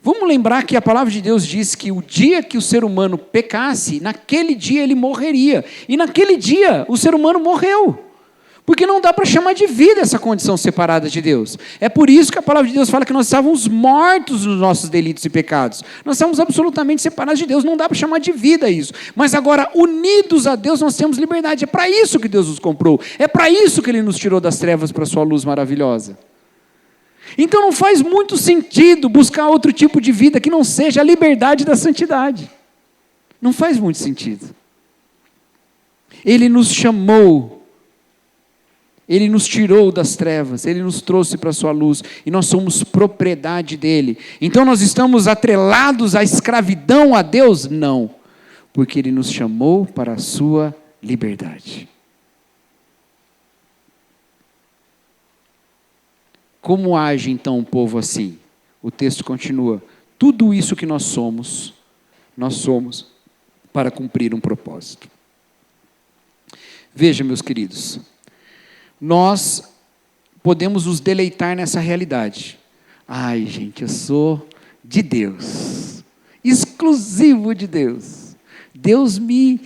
Vamos lembrar que a palavra de Deus diz que o dia que o ser humano pecasse, naquele dia ele morreria. E naquele dia o ser humano morreu. Porque não dá para chamar de vida essa condição separada de Deus. É por isso que a palavra de Deus fala que nós estávamos mortos nos nossos delitos e pecados. Nós estávamos absolutamente separados de Deus, não dá para chamar de vida isso. Mas agora, unidos a Deus, nós temos liberdade. É para isso que Deus nos comprou. É para isso que Ele nos tirou das trevas para a sua luz maravilhosa. Então não faz muito sentido buscar outro tipo de vida que não seja a liberdade da santidade. Não faz muito sentido. Ele nos chamou. Ele nos tirou das trevas, Ele nos trouxe para a sua luz, e nós somos propriedade dEle. Então nós estamos atrelados à escravidão a Deus? Não, porque Ele nos chamou para a sua liberdade. Como age então um povo assim? O texto continua, tudo isso que nós somos para cumprir um propósito. Veja, meus queridos, nós podemos nos deleitar nessa realidade. Ai, gente, eu sou de Deus, exclusivo de Deus. Deus me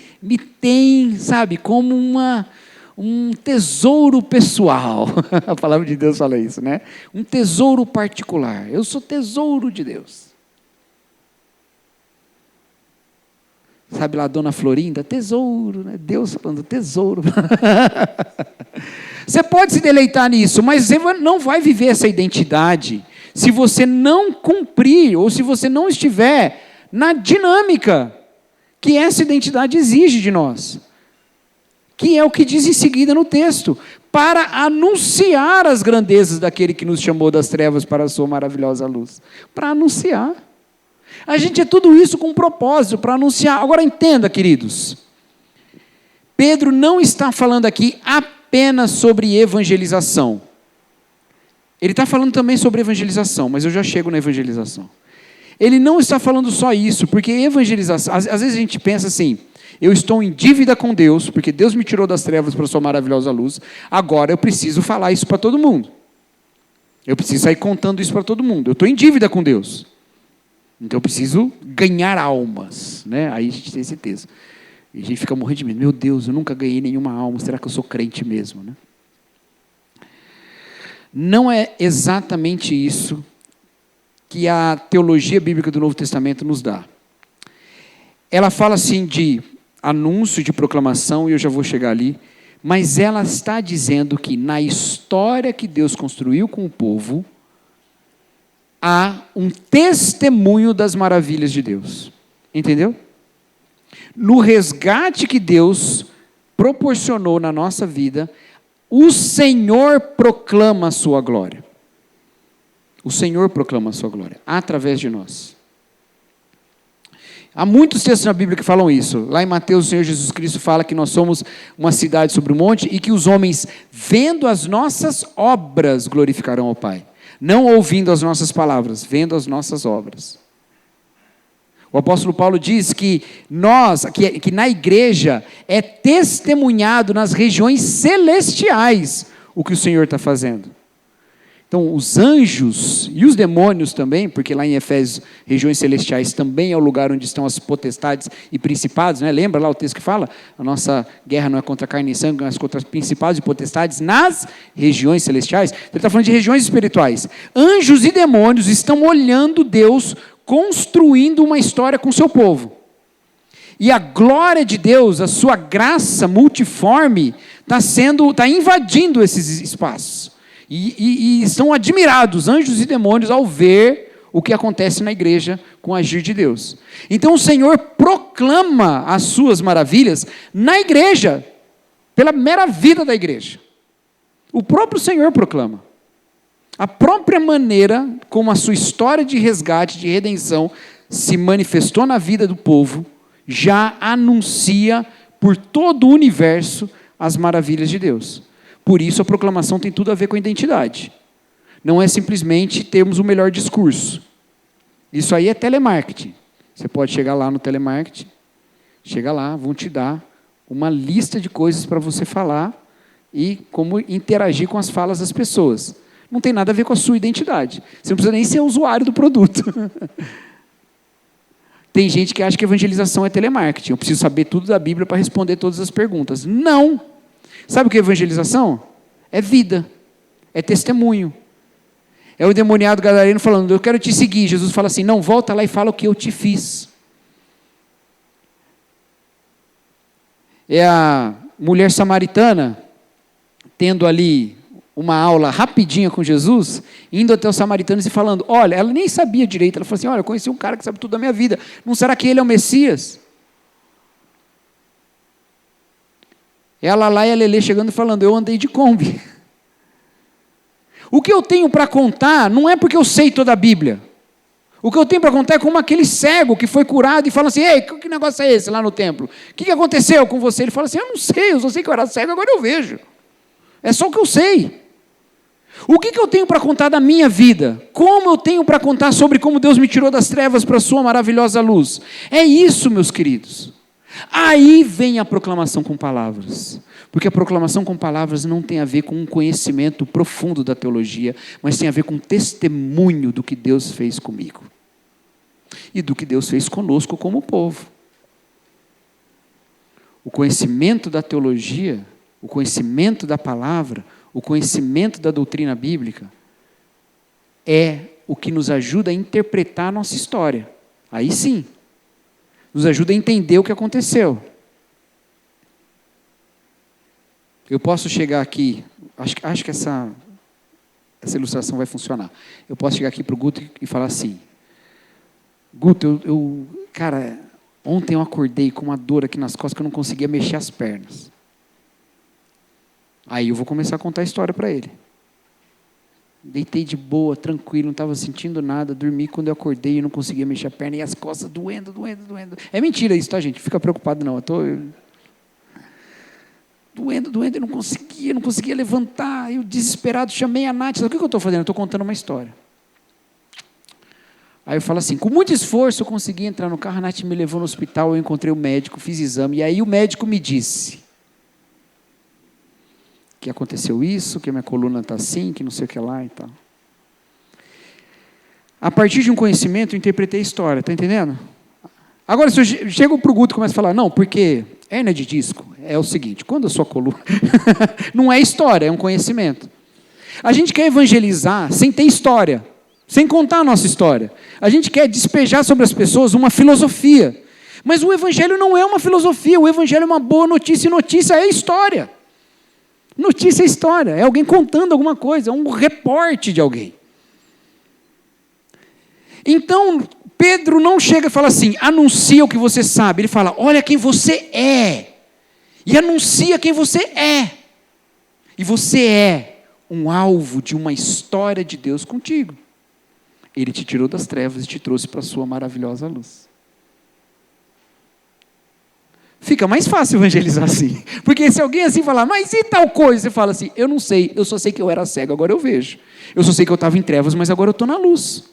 tem, sabe, como um tesouro pessoal. A palavra de Deus fala isso, né? Um tesouro particular. Eu sou tesouro de Deus. Sabe lá, Dona Florinda? Tesouro, né? Deus falando tesouro. Você pode se deleitar nisso, mas você não vai viver essa identidade se você não cumprir, ou se você não estiver na dinâmica que essa identidade exige de nós. Que é o que diz em seguida no texto, para anunciar as grandezas daquele que nos chamou das trevas para a sua maravilhosa luz. Para anunciar. A gente é tudo isso com um propósito, para anunciar. Agora entenda, queridos, Pedro não está falando aqui apenas sobre evangelização. Ele está falando também sobre evangelização, mas eu já chego na evangelização. Ele não está falando só isso, porque evangelização, às vezes a gente pensa assim, eu estou em dívida com Deus, porque Deus me tirou das trevas para a sua maravilhosa luz, agora eu preciso falar isso para todo mundo. Eu preciso sair contando isso para todo mundo. Eu estou em dívida com Deus. Então eu preciso ganhar almas. Né? Aí a gente tem esse texto. E a gente fica morrendo de medo. Meu Deus, eu nunca ganhei nenhuma alma. Será que eu sou crente mesmo? Né? Não é exatamente isso que a teologia bíblica do Novo Testamento nos dá. Ela fala assim de anúncio, de proclamação, e eu já vou chegar ali, mas ela está dizendo que na história que Deus construiu com o povo, há um testemunho das maravilhas de Deus. Entendeu? No resgate que Deus proporcionou na nossa vida, o Senhor proclama a sua glória. O Senhor proclama a sua glória, através de nós. Há muitos textos na Bíblia que falam isso. Lá em Mateus, o Senhor Jesus Cristo fala que nós somos uma cidade sobre o monte e que os homens, vendo as nossas obras, glorificarão ao Pai. Não ouvindo as nossas palavras, vendo as nossas obras. O apóstolo Paulo diz que que na igreja é testemunhado nas regiões celestiais o que o Senhor está fazendo. Então, os anjos e os demônios também, porque lá em Efésios, regiões celestiais também é o lugar onde estão as potestades e principados, né? Lembra lá o texto que fala? A nossa guerra não é contra carne e sangue, mas contra principados e potestades nas regiões celestiais. Ele está falando de regiões espirituais. Anjos e demônios estão olhando Deus construindo uma história com o seu povo. E a glória de Deus, a sua graça multiforme, está invadindo esses espaços. E estão admirados, anjos e demônios, ao ver o que acontece na igreja com o agir de Deus. Então o Senhor proclama as suas maravilhas na igreja, pela mera vida da igreja. O próprio Senhor proclama. A própria maneira como a sua história de resgate, de redenção, se manifestou na vida do povo, já anuncia por todo o universo as maravilhas de Deus. Por isso a proclamação tem tudo a ver com a identidade. Não é simplesmente termos o melhor discurso. Isso aí é telemarketing. Você pode chegar lá no telemarketing, chega lá, vão te dar uma lista de coisas para você falar e como interagir com as falas das pessoas. Não tem nada a ver com a sua identidade. Você não precisa nem ser usuário do produto. Tem gente que acha que evangelização é telemarketing. Eu preciso saber tudo da Bíblia para responder todas as perguntas. Não! Sabe o que é evangelização? É vida, é testemunho. É o endemoniado gadareno falando, eu quero te seguir. Jesus fala assim, não, volta lá e fala o que eu te fiz. É a mulher samaritana, tendo ali uma aula rapidinha com Jesus, indo até os samaritanos e falando, olha, ela nem sabia direito, ela falou assim, olha, eu conheci um cara que sabe tudo da minha vida, não será que ele é o Messias? Ela lá e a Lelê chegando e falando, eu andei de Kombi. O que eu tenho para contar não é porque eu sei toda a Bíblia. O que eu tenho para contar é como aquele cego que foi curado e fala assim, ei, que negócio é esse lá no templo? O que aconteceu com você? Ele fala assim, eu não sei, eu só sei que eu era cego, agora eu vejo. É só o que eu sei. O que eu tenho para contar da minha vida? Como eu tenho para contar sobre como Deus me tirou das trevas para a sua maravilhosa luz? É isso, meus queridos. Aí vem a proclamação com palavras. Porque a proclamação com palavras não tem a ver com um conhecimento profundo da teologia, mas tem a ver com testemunho do que Deus fez comigo. E do que Deus fez conosco como povo. O conhecimento da teologia, o conhecimento da palavra, o conhecimento da doutrina bíblica é o que nos ajuda a interpretar a nossa história. Aí sim, nos ajuda a entender o que aconteceu. Eu posso chegar aqui, acho que essa ilustração vai funcionar. Eu posso chegar aqui para o Guto e falar assim: Guto, cara, ontem eu acordei com uma dor aqui nas costas que eu não conseguia mexer as pernas. Aí eu vou começar a contar a história para ele. Deitei de boa, tranquilo, não estava sentindo nada, dormi quando eu acordei e não conseguia mexer a perna e as costas doendo. É mentira isso, tá, gente? Fica preocupado não, eu estou doendo, eu não conseguia levantar, eu desesperado chamei a Nath, sabe o que eu estou fazendo? Eu estou contando uma história. Aí eu falo assim, com muito esforço eu consegui entrar no carro, a Nath me levou no hospital, eu encontrei o médico, fiz exame, e aí o médico me disse que aconteceu isso, que a minha coluna está assim, que não sei o que lá e tal. A partir de um conhecimento, eu interpretei a história, está entendendo? Agora, se eu chego para o Guto e começo a falar, não, porque hérnia de disco é o seguinte, quando a sua coluna... não é história, é um conhecimento. A gente quer evangelizar sem ter história, sem contar a nossa história. A gente quer despejar sobre as pessoas uma filosofia. Mas o evangelho não é uma filosofia, o evangelho é uma boa notícia, e notícia é história. Notícia é história, é alguém contando alguma coisa, é um reporte de alguém. Então, Pedro não chega e fala assim, anuncia o que você sabe. Ele fala, olha quem você é. E anuncia quem você é. E você é um alvo de uma história de Deus contigo. Ele te tirou das trevas e te trouxe para a sua maravilhosa luz. Fica mais fácil evangelizar assim. Porque se alguém assim falar, mas e tal coisa? Você fala assim, eu não sei, eu só sei que eu era cego, agora eu vejo. Eu só sei que eu estava em trevas, mas agora eu estou na luz.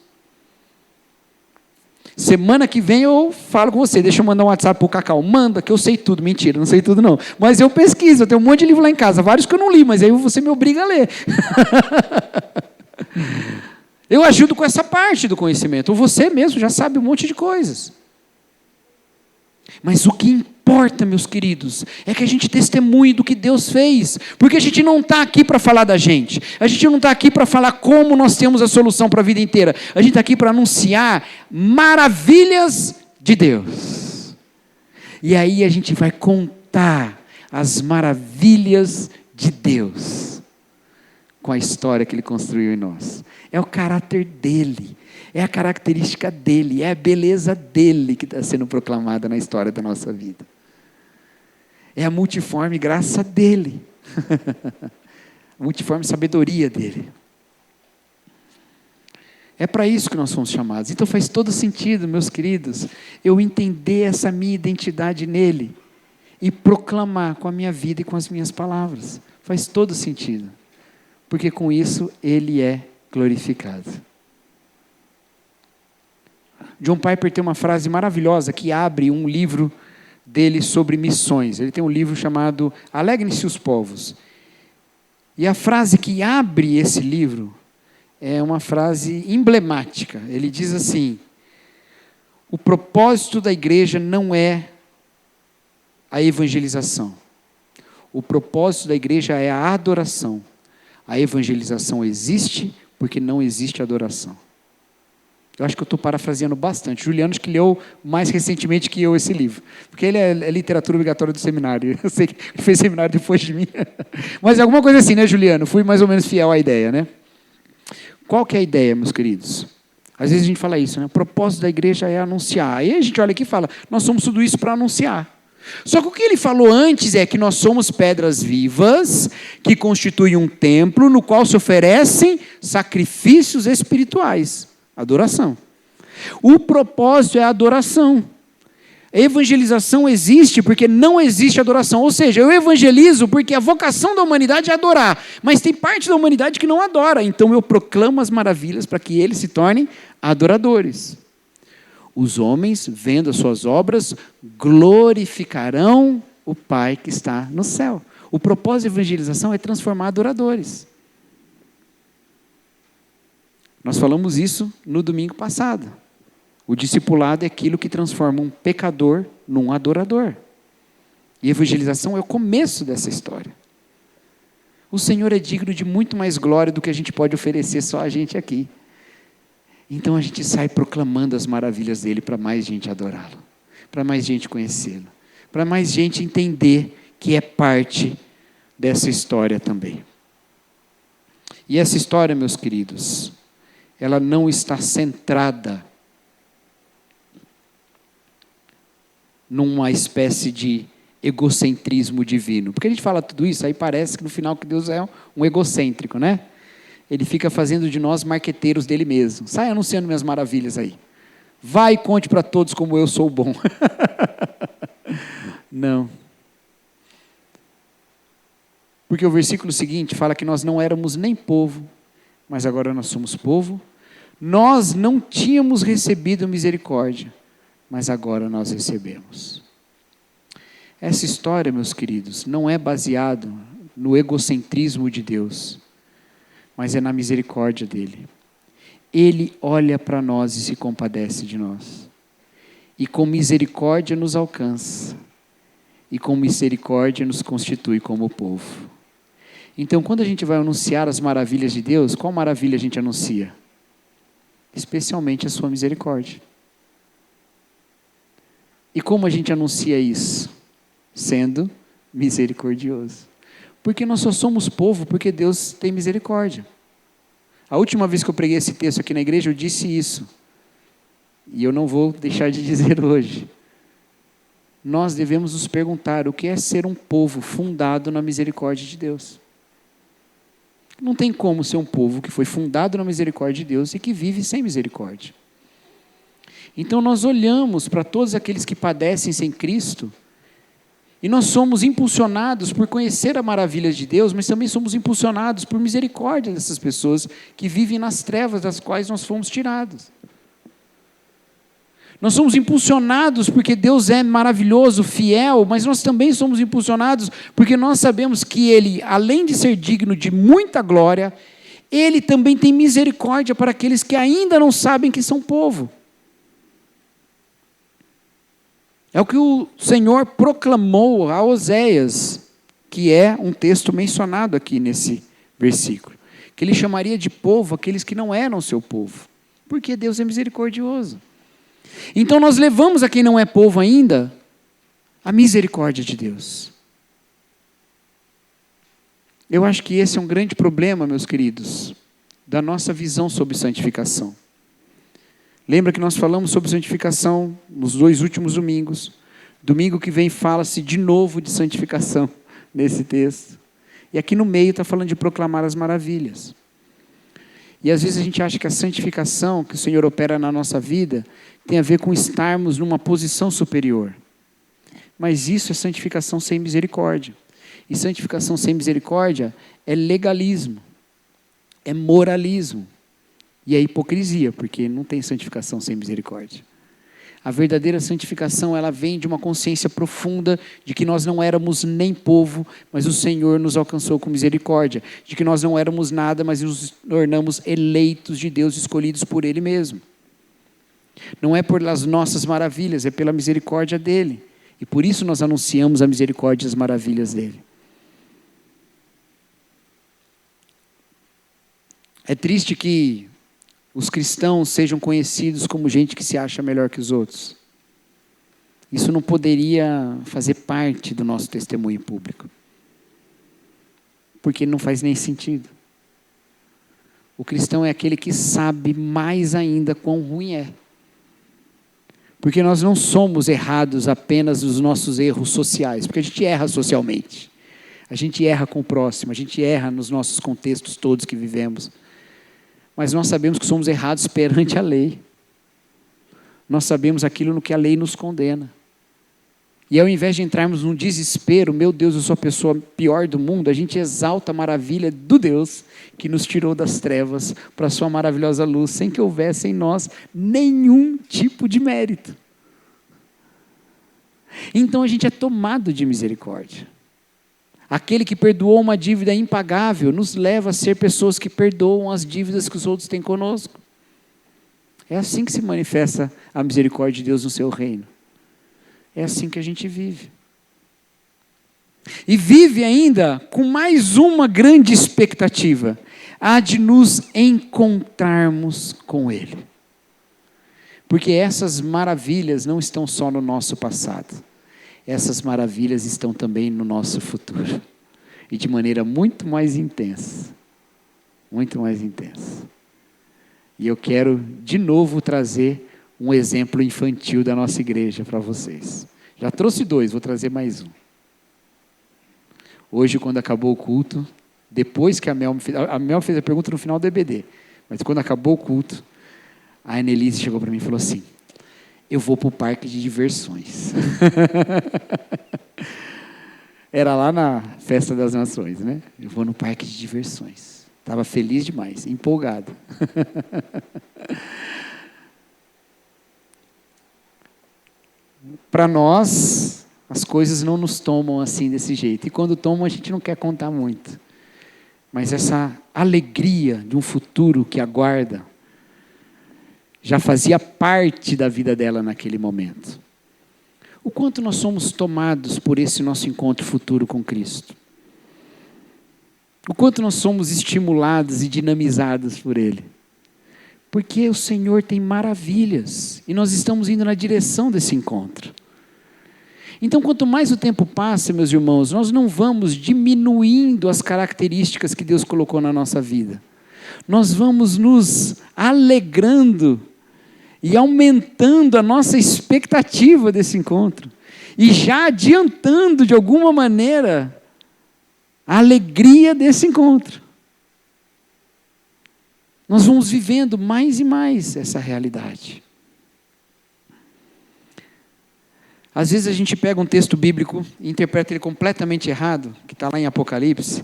Semana que vem eu falo com você, deixa eu mandar um WhatsApp para o Cacau. Manda, que eu sei tudo. Mentira, não sei tudo não. Mas eu pesquiso, eu tenho um monte de livro lá em casa, vários que eu não li, mas aí você me obriga a ler. Eu ajudo com essa parte do conhecimento. Ou você mesmo já sabe um monte de coisas. Mas o que importa, meus queridos, é que a gente testemunhe do que Deus fez. Porque a gente não está aqui para falar da gente. A gente não está aqui para falar como nós temos a solução para a vida inteira. A gente está aqui para anunciar maravilhas de Deus. E aí a gente vai contar as maravilhas de Deus com a história que Ele construiu em nós. É o caráter dEle. É a característica dEle, é a beleza dEle que está sendo proclamada na história da nossa vida. É a multiforme graça dEle. A multiforme sabedoria dEle. É para isso que nós fomos chamados. Então faz todo sentido, meus queridos, eu entender essa minha identidade nele e proclamar com a minha vida e com as minhas palavras. Faz todo sentido. Porque com isso Ele é glorificado. John Piper tem uma frase maravilhosa que abre um livro dele sobre missões. Ele tem um livro chamado Alegrem-se os Povos. E a frase que abre esse livro é uma frase emblemática. Ele diz assim, o propósito da igreja não é a evangelização. O propósito da igreja é a adoração. A evangelização existe porque não existe adoração. Eu acho que eu estou parafraseando bastante. Juliano, acho que leu mais recentemente que eu esse livro. Porque ele é literatura obrigatória do seminário. Eu sei que ele fez seminário depois de mim. Mas é alguma coisa assim, né, Juliano? Fui mais ou menos fiel à ideia, né? Qual que é a ideia, meus queridos? Às vezes a gente fala isso, né? O propósito da igreja é anunciar. Aí a gente olha aqui e fala, nós somos tudo isso para anunciar. Só que o que ele falou antes é que nós somos pedras vivas que constituem um templo no qual se oferecem sacrifícios espirituais. Adoração. O propósito é a adoração. A evangelização existe porque não existe adoração. Ou seja, eu evangelizo porque a vocação da humanidade é adorar. Mas tem parte da humanidade que não adora. Então eu proclamo as maravilhas para que eles se tornem adoradores. Os homens, vendo as suas obras, glorificarão o Pai que está no céu. O propósito da evangelização é transformar adoradores. Nós falamos isso no domingo passado. O discipulado é aquilo que transforma um pecador num adorador. E a evangelização é o começo dessa história. O Senhor é digno de muito mais glória do que a gente pode oferecer só a gente aqui. Então a gente sai proclamando as maravilhas dele para mais gente adorá-lo, para mais gente conhecê-lo, para mais gente entender que é parte dessa história também. E essa história, meus queridos, ela não está centrada numa espécie de egocentrismo divino. Porque a gente fala tudo isso, aí parece que no final que Deus é um egocêntrico, né? Ele fica fazendo de nós marqueteiros dele mesmo. Sai anunciando minhas maravilhas aí. Vai e conte para todos como eu sou bom. Não. Porque o versículo seguinte fala que nós não éramos nem povo, mas agora nós somos povo. Nós não tínhamos recebido misericórdia, mas agora nós recebemos. Essa história, meus queridos, não é baseada no egocentrismo de Deus, mas é na misericórdia dele. Ele olha para nós e se compadece de nós. E com misericórdia nos alcança. E com misericórdia nos constitui como povo. Então, quando a gente vai anunciar as maravilhas de Deus, qual maravilha a gente anuncia? Especialmente a sua misericórdia. E como a gente anuncia isso? Sendo misericordioso. Porque nós só somos povo porque Deus tem misericórdia. A última vez que eu preguei esse texto aqui na igreja, eu disse isso. E eu não vou deixar de dizer hoje. Nós devemos nos perguntar o que é ser um povo fundado na misericórdia de Deus. Não tem como ser um povo que foi fundado na misericórdia de Deus e que vive sem misericórdia. Então nós olhamos para todos aqueles que padecem sem Cristo, e nós somos impulsionados por conhecer a maravilha de Deus, mas também somos impulsionados por misericórdia dessas pessoas que vivem nas trevas das quais nós fomos tirados. Nós somos impulsionados porque Deus é maravilhoso, fiel, mas nós também somos impulsionados porque nós sabemos que Ele, além de ser digno de muita glória, Ele também tem misericórdia para aqueles que ainda não sabem que são povo. É o que o Senhor proclamou a Oséias, que é um texto mencionado aqui nesse versículo, que Ele chamaria de povo aqueles que não eram seu povo, porque Deus é misericordioso. Então nós levamos a quem não é povo ainda a misericórdia de Deus. Eu acho que esse é um grande problema, meus queridos, da nossa visão sobre santificação. Lembra que nós falamos sobre santificação nos 2 últimos domingos. Domingo que vem fala-se de novo de santificação nesse texto. E aqui no meio está falando de proclamar as maravilhas. E às vezes a gente acha que a santificação que o Senhor opera na nossa vida tem a ver com estarmos numa posição superior. Mas isso é santificação sem misericórdia. E santificação sem misericórdia é legalismo, é moralismo. E é hipocrisia, porque não tem santificação sem misericórdia. A verdadeira santificação, ela vem de uma consciência profunda de que nós não éramos nem povo, mas o Senhor nos alcançou com misericórdia. De que nós não éramos nada, mas nos tornamos eleitos de Deus, escolhidos por Ele mesmo. Não é pelas nossas maravilhas, é pela misericórdia dEle. E por isso nós anunciamos a misericórdia e as maravilhas dEle. É triste que os cristãos sejam conhecidos como gente que se acha melhor que os outros. Isso não poderia fazer parte do nosso testemunho público. Porque não faz nem sentido. O cristão é aquele que sabe mais ainda quão ruim é. Porque nós não somos errados apenas nos nossos erros sociais, porque a gente erra socialmente. A gente erra com o próximo, a gente erra nos nossos contextos todos que vivemos. Mas nós sabemos que somos errados perante a lei. Nós sabemos aquilo no que a lei nos condena. E ao invés de entrarmos num desespero, meu Deus, eu sou a pessoa pior do mundo, a gente exalta a maravilha do Deus que nos tirou das trevas para a sua maravilhosa luz, sem que houvesse em nós nenhum tipo de mérito. Então a gente é tomado de misericórdia. Aquele que perdoou uma dívida impagável nos leva a ser pessoas que perdoam as dívidas que os outros têm conosco. É assim que se manifesta a misericórdia de Deus no seu reino. É assim que a gente vive. E vive ainda com mais uma grande expectativa, a de nos encontrarmos com Ele. Porque essas maravilhas não estão só no nosso passado, essas maravilhas estão também no nosso futuro. E de maneira muito mais intensa. Muito mais intensa. E eu quero de novo trazer um exemplo infantil da nossa igreja para vocês. Já trouxe 2, vou trazer mais um. Hoje, quando acabou o culto, depois que a Mel fez a pergunta no final do EBD, mas quando acabou o culto, a Annelise chegou para mim e falou assim, eu vou para o parque de diversões. Era lá na Festa das Nações, né? Eu vou no parque de diversões. Estava feliz demais, empolgado. Para nós, as coisas não nos tomam assim desse jeito. E quando tomam, a gente não quer contar muito. Mas essa alegria de um futuro que aguarda, já fazia parte da vida dela naquele momento. O quanto nós somos tomados por esse nosso encontro futuro com Cristo. O quanto nós somos estimulados e dinamizados por Ele. Porque o Senhor tem maravilhas e nós estamos indo na direção desse encontro. Então, quanto mais o tempo passa, meus irmãos, nós não vamos diminuindo as características que Deus colocou na nossa vida. Nós vamos nos alegrando e aumentando a nossa expectativa desse encontro. E já adiantando, de alguma maneira, a alegria desse encontro. Nós vamos vivendo mais e mais essa realidade. Às vezes a gente pega um texto bíblico e interpreta ele completamente errado, que está lá em Apocalipse,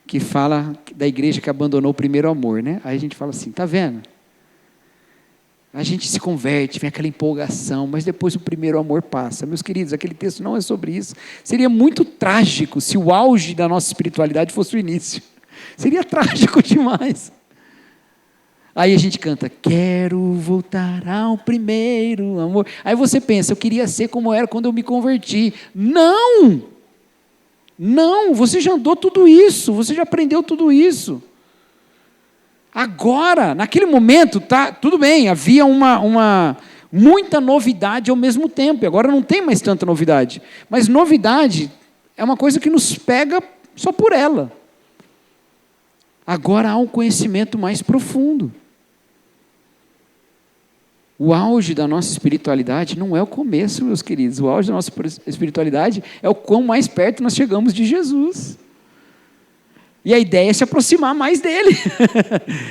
que fala da igreja que abandonou o primeiro amor, né? Aí a gente fala assim, tá vendo? A gente se converte, vem aquela empolgação, mas depois o primeiro amor passa. Meus queridos, aquele texto não é sobre isso. Seria muito trágico se o auge da nossa espiritualidade fosse o início. Seria trágico demais. Aí a gente canta, quero voltar ao primeiro amor. Aí você pensa, eu queria ser como era quando eu me converti. Não! Não, você já andou tudo isso, você já aprendeu tudo isso. Agora, naquele momento, tá, tudo bem, havia muita novidade ao mesmo tempo. Agora não tem mais tanta novidade. Mas novidade é uma coisa que nos pega só por ela. Agora há um conhecimento mais profundo. O auge da nossa espiritualidade não é o começo, meus queridos. O auge da nossa espiritualidade é o quão mais perto nós chegamos de Jesus. E a ideia é se aproximar mais dele.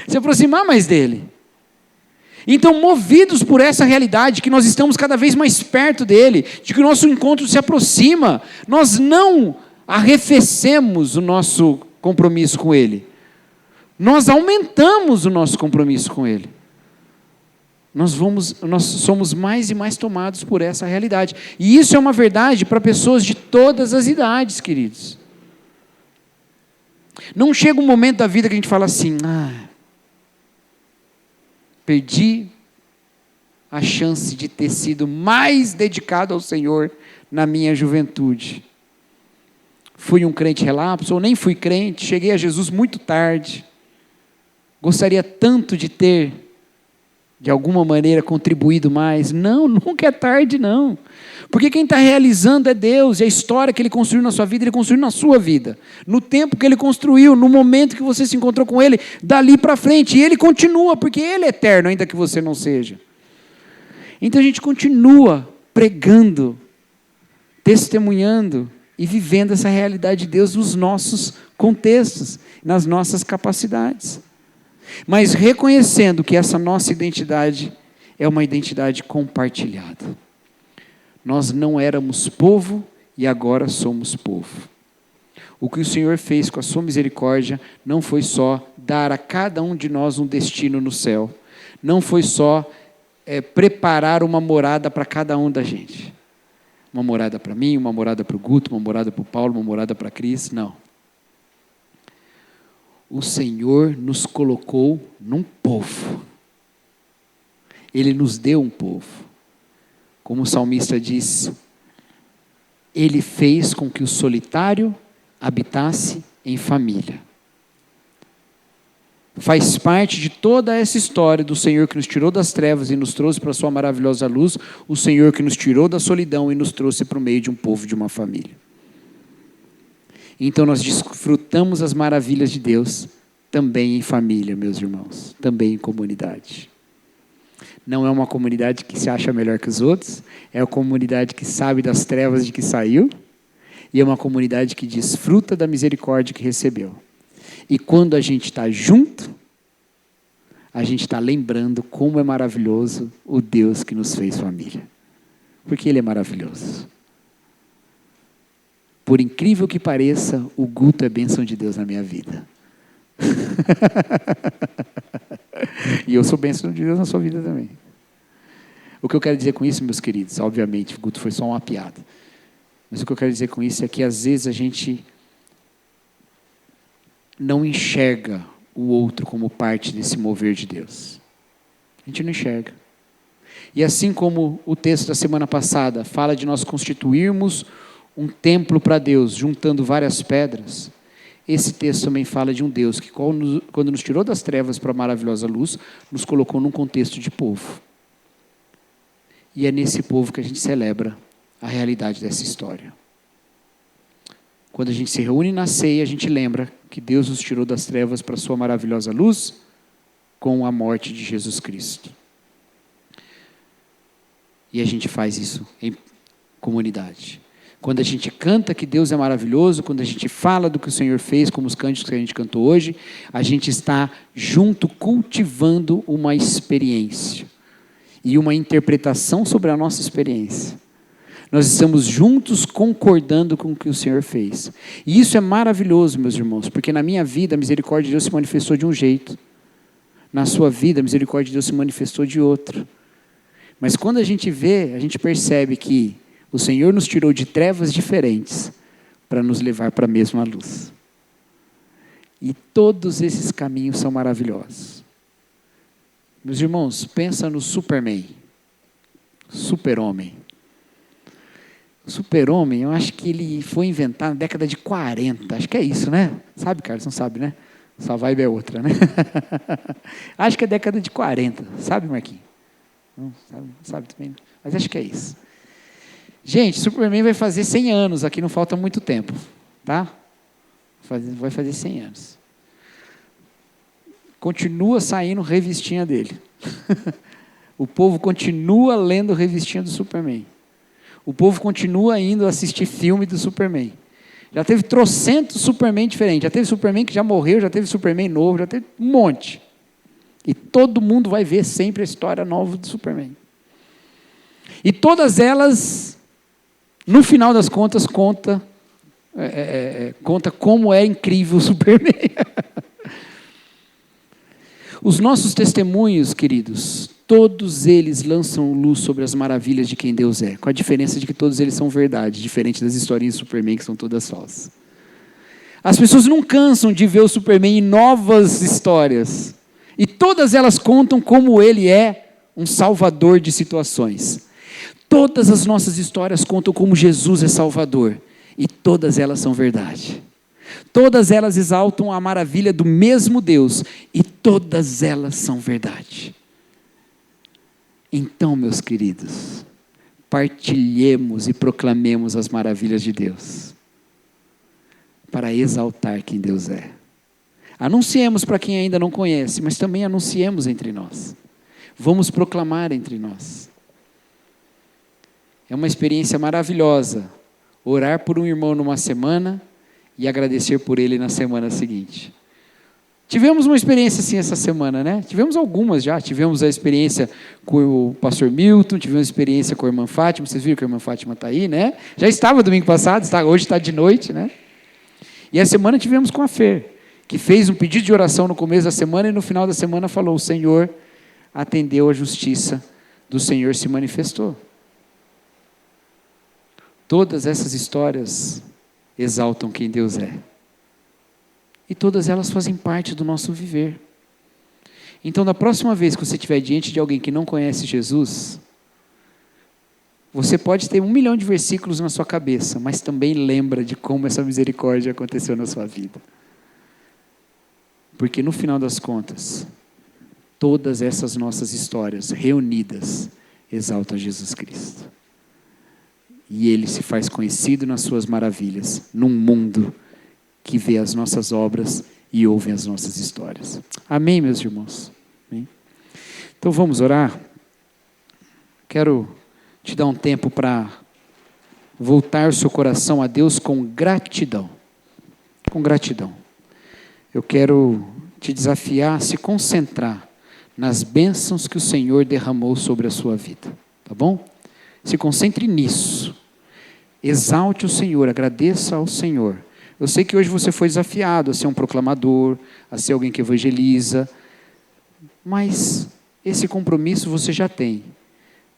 Se aproximar mais dele. Então, movidos por essa realidade, que nós estamos cada vez mais perto dele, de que o nosso encontro se aproxima, nós não arrefecemos o nosso compromisso com ele. Nós aumentamos o nosso compromisso com ele. Nós somos mais e mais tomados por essa realidade. E isso é uma verdade para pessoas de todas as idades, queridos. Não chega um momento da vida que a gente fala assim, perdi a chance de ter sido mais dedicado ao Senhor na minha juventude. Fui um crente relapso, ou nem fui crente, cheguei a Jesus muito tarde. Gostaria tanto de ter, de alguma maneira, contribuído mais. Não, nunca é tarde, não. Porque quem está realizando é Deus, e a história que Ele construiu na sua vida, Ele construiu na sua vida. No tempo que Ele construiu, no momento que você se encontrou com Ele, dali para frente. E Ele continua, porque Ele é eterno, ainda que você não seja. Então a gente continua pregando, testemunhando e vivendo essa realidade de Deus nos nossos contextos, nas nossas capacidades. Mas reconhecendo que essa nossa identidade é uma identidade compartilhada. Nós não éramos povo e agora somos povo. O que o Senhor fez com a sua misericórdia não foi só dar a cada um de nós um destino no céu. Não foi só preparar uma morada para cada um da gente. Uma morada para mim, uma morada para o Guto, uma morada para o Paulo, uma morada para a Cris. Não. O Senhor nos colocou num povo. Ele nos deu um povo. Como o salmista diz, Ele fez com que o solitário habitasse em família. Faz parte de toda essa história do Senhor que nos tirou das trevas e nos trouxe para a sua maravilhosa luz, o Senhor que nos tirou da solidão e nos trouxe para o meio de um povo, de uma família. Então nós desfrutamos as maravilhas de Deus também em família, meus irmãos, também em comunidade. Não é uma comunidade que se acha melhor que os outros, é uma comunidade que sabe das trevas de que saiu, e é uma comunidade que desfruta da misericórdia que recebeu. E quando a gente está junto, a gente está lembrando como é maravilhoso o Deus que nos fez família. Porque Ele é maravilhoso. Por incrível que pareça, o Guto é bênção de Deus na minha vida. E eu sou bênção de Deus na sua vida também. O que eu quero dizer com isso, meus queridos, obviamente, o Guto foi só uma piada. Mas o que eu quero dizer com isso é que às vezes a gente não enxerga o outro como parte desse mover de Deus. A gente não enxerga. E assim como o texto da semana passada fala de nós constituirmos um templo para Deus, juntando várias pedras, esse texto também fala de um Deus que, quando nos tirou das trevas para a maravilhosa luz, nos colocou num contexto de povo. E é nesse povo que a gente celebra a realidade dessa história. Quando a gente se reúne na ceia, a gente lembra que Deus nos tirou das trevas para a sua maravilhosa luz com a morte de Jesus Cristo. E a gente faz isso em comunidade. Quando a gente canta que Deus é maravilhoso, quando a gente fala do que o Senhor fez, como os cânticos que a gente cantou hoje, a gente está junto cultivando uma experiência e uma interpretação sobre a nossa experiência. Nós estamos juntos concordando com o que o Senhor fez. E isso é maravilhoso, meus irmãos, porque na minha vida a misericórdia de Deus se manifestou de um jeito. Na sua vida a misericórdia de Deus se manifestou de outro. Mas quando a gente vê, a gente percebe que o Senhor nos tirou de trevas diferentes para nos levar para a mesma luz. E todos esses caminhos são maravilhosos. Meus irmãos, pensa no Superman. Super-homem. O Super-homem, eu acho que ele foi inventado na década de 40. Acho que é isso, né? Sabe, Carlos? Não sabe, né? Sua vibe é outra, né? Acho que é década de 40. Sabe, Marquinhos? Não sabe também. Mas acho que é isso. Gente, Superman vai fazer 100 anos, aqui não falta muito tempo, tá? Vai fazer 100 anos. Continua saindo revistinha dele. O povo continua lendo revistinha do Superman. O povo continua indo assistir filme do Superman. Já teve trocentos Superman diferentes. Já teve Superman que já morreu, já teve Superman novo, já teve um monte. E todo mundo vai ver sempre a história nova do Superman. E todas elas, no final das contas, conta como é incrível o Superman. Os nossos testemunhos, queridos, todos eles lançam luz sobre as maravilhas de quem Deus é, com a diferença de que todos eles são verdade, diferente das historinhas do Superman, que são todas falsas. As pessoas não cansam de ver o Superman em novas histórias, e todas elas contam como ele é um salvador de situações. Todas as nossas histórias contam como Jesus é salvador, e todas elas são verdade. Todas elas exaltam a maravilha do mesmo Deus, e todas elas são verdade. Então, meus queridos, partilhemos e proclamemos as maravilhas de Deus, para exaltar quem Deus é. Anunciemos para quem ainda não conhece, mas também anunciemos entre nós. Vamos proclamar entre nós. É uma experiência maravilhosa, orar por um irmão numa semana e agradecer por ele na semana seguinte. Tivemos uma experiência assim essa semana, né? Tivemos algumas já. Tivemos a experiência com o pastor Milton, tivemos a experiência com a irmã Fátima. Vocês viram que a irmã Fátima está aí, né? Já estava domingo passado, hoje está de noite, né? E a semana tivemos com a Fer, que fez um pedido de oração no começo da semana e no final da semana falou: o Senhor atendeu, a justiça do Senhor se manifestou. Todas essas histórias exaltam quem Deus é. E todas elas fazem parte do nosso viver. Então, da próxima vez que você estiver diante de alguém que não conhece Jesus, você pode ter 1 milhão de versículos na sua cabeça, mas também lembra de como essa misericórdia aconteceu na sua vida. Porque no final das contas, todas essas nossas histórias reunidas exaltam Jesus Cristo. E Ele se faz conhecido nas suas maravilhas, num mundo que vê as nossas obras e ouve as nossas histórias. Amém, meus irmãos? Amém? Então vamos orar. Quero te dar um tempo para voltar o seu coração a Deus com gratidão. Com gratidão. Eu quero te desafiar a se concentrar nas bênçãos que o Senhor derramou sobre a sua vida. Tá bom? Se concentre nisso. Exalte o Senhor, agradeça ao Senhor. Eu sei que hoje você foi desafiado a ser um proclamador, a ser alguém que evangeliza, mas esse compromisso você já tem.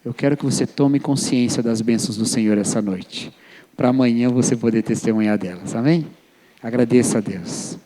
Eu quero que você tome consciência das bênçãos do Senhor essa noite, para amanhã você poder testemunhar delas, amém? Agradeça a Deus.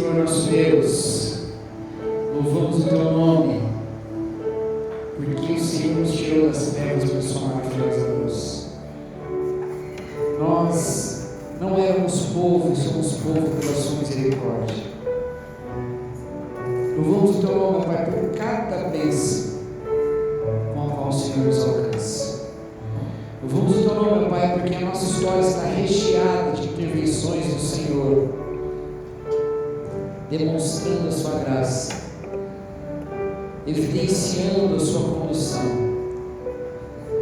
Nosso Deus, louvamos o Teu nome, porque o Senhor nos tirou das trevas por Sua maravilhosa luz. Nós não éramos povo, somos povo pela Sua misericórdia. Louvamos o Teu nome, Pai, por cada bênção com a qual o Senhor nos alcança. Louvamos o Teu nome, Pai, porque a nossa história está recheada de intervenções do Senhor, demonstrando a sua graça, evidenciando a sua condução.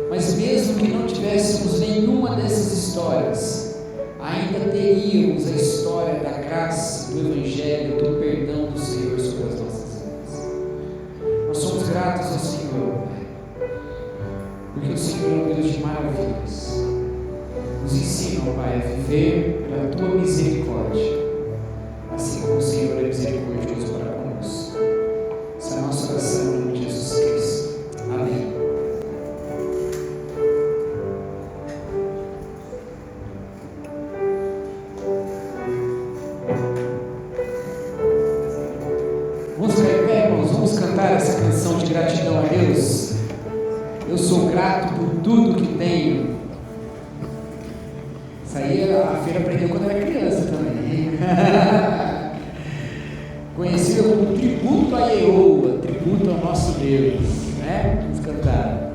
Mas mesmo que não tivéssemos nenhuma dessas histórias, ainda teríamos a história da graça, do Evangelho, do perdão do Senhor sobre as nossas vidas. Nós somos gratos ao Senhor, Pai, porque o Senhor é um Deus de maravilhas. Nos ensina, Pai, a viver pela Tua misericórdia, assim como o Senhor é misericordioso para conosco. Essa é a nossa oração em nome de Jesus Cristo. Amém. Vamos ficar em pé, irmãos? Vamos cantar essa canção de gratidão a Deus. Eu sou grato por tudo que tenho. aí a Feira aprendeu quando era criança também. Conhecida como tributo a Ieoa, tributo ao nosso Deus, né? Vamos cantar.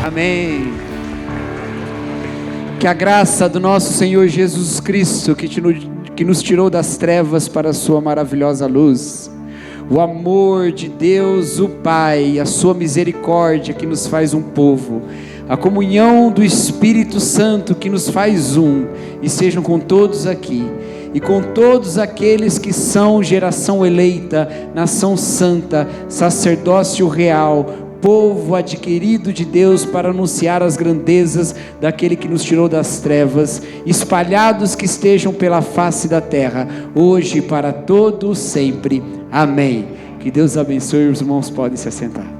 Amém. Que a graça do nosso Senhor Jesus Cristo, que nos tirou das trevas para a sua maravilhosa luz, o amor de Deus, o Pai, a sua misericórdia que nos faz um povo, a comunhão do Espírito Santo que nos faz um, e sejam com todos aqui, e com todos aqueles que são geração eleita, nação santa, sacerdócio real, povo adquirido de Deus para anunciar as grandezas daquele que nos tirou das trevas, espalhados que estejam pela face da terra, hoje e para todo sempre. Amém. Que Deus abençoe, os irmãos podem se assentar.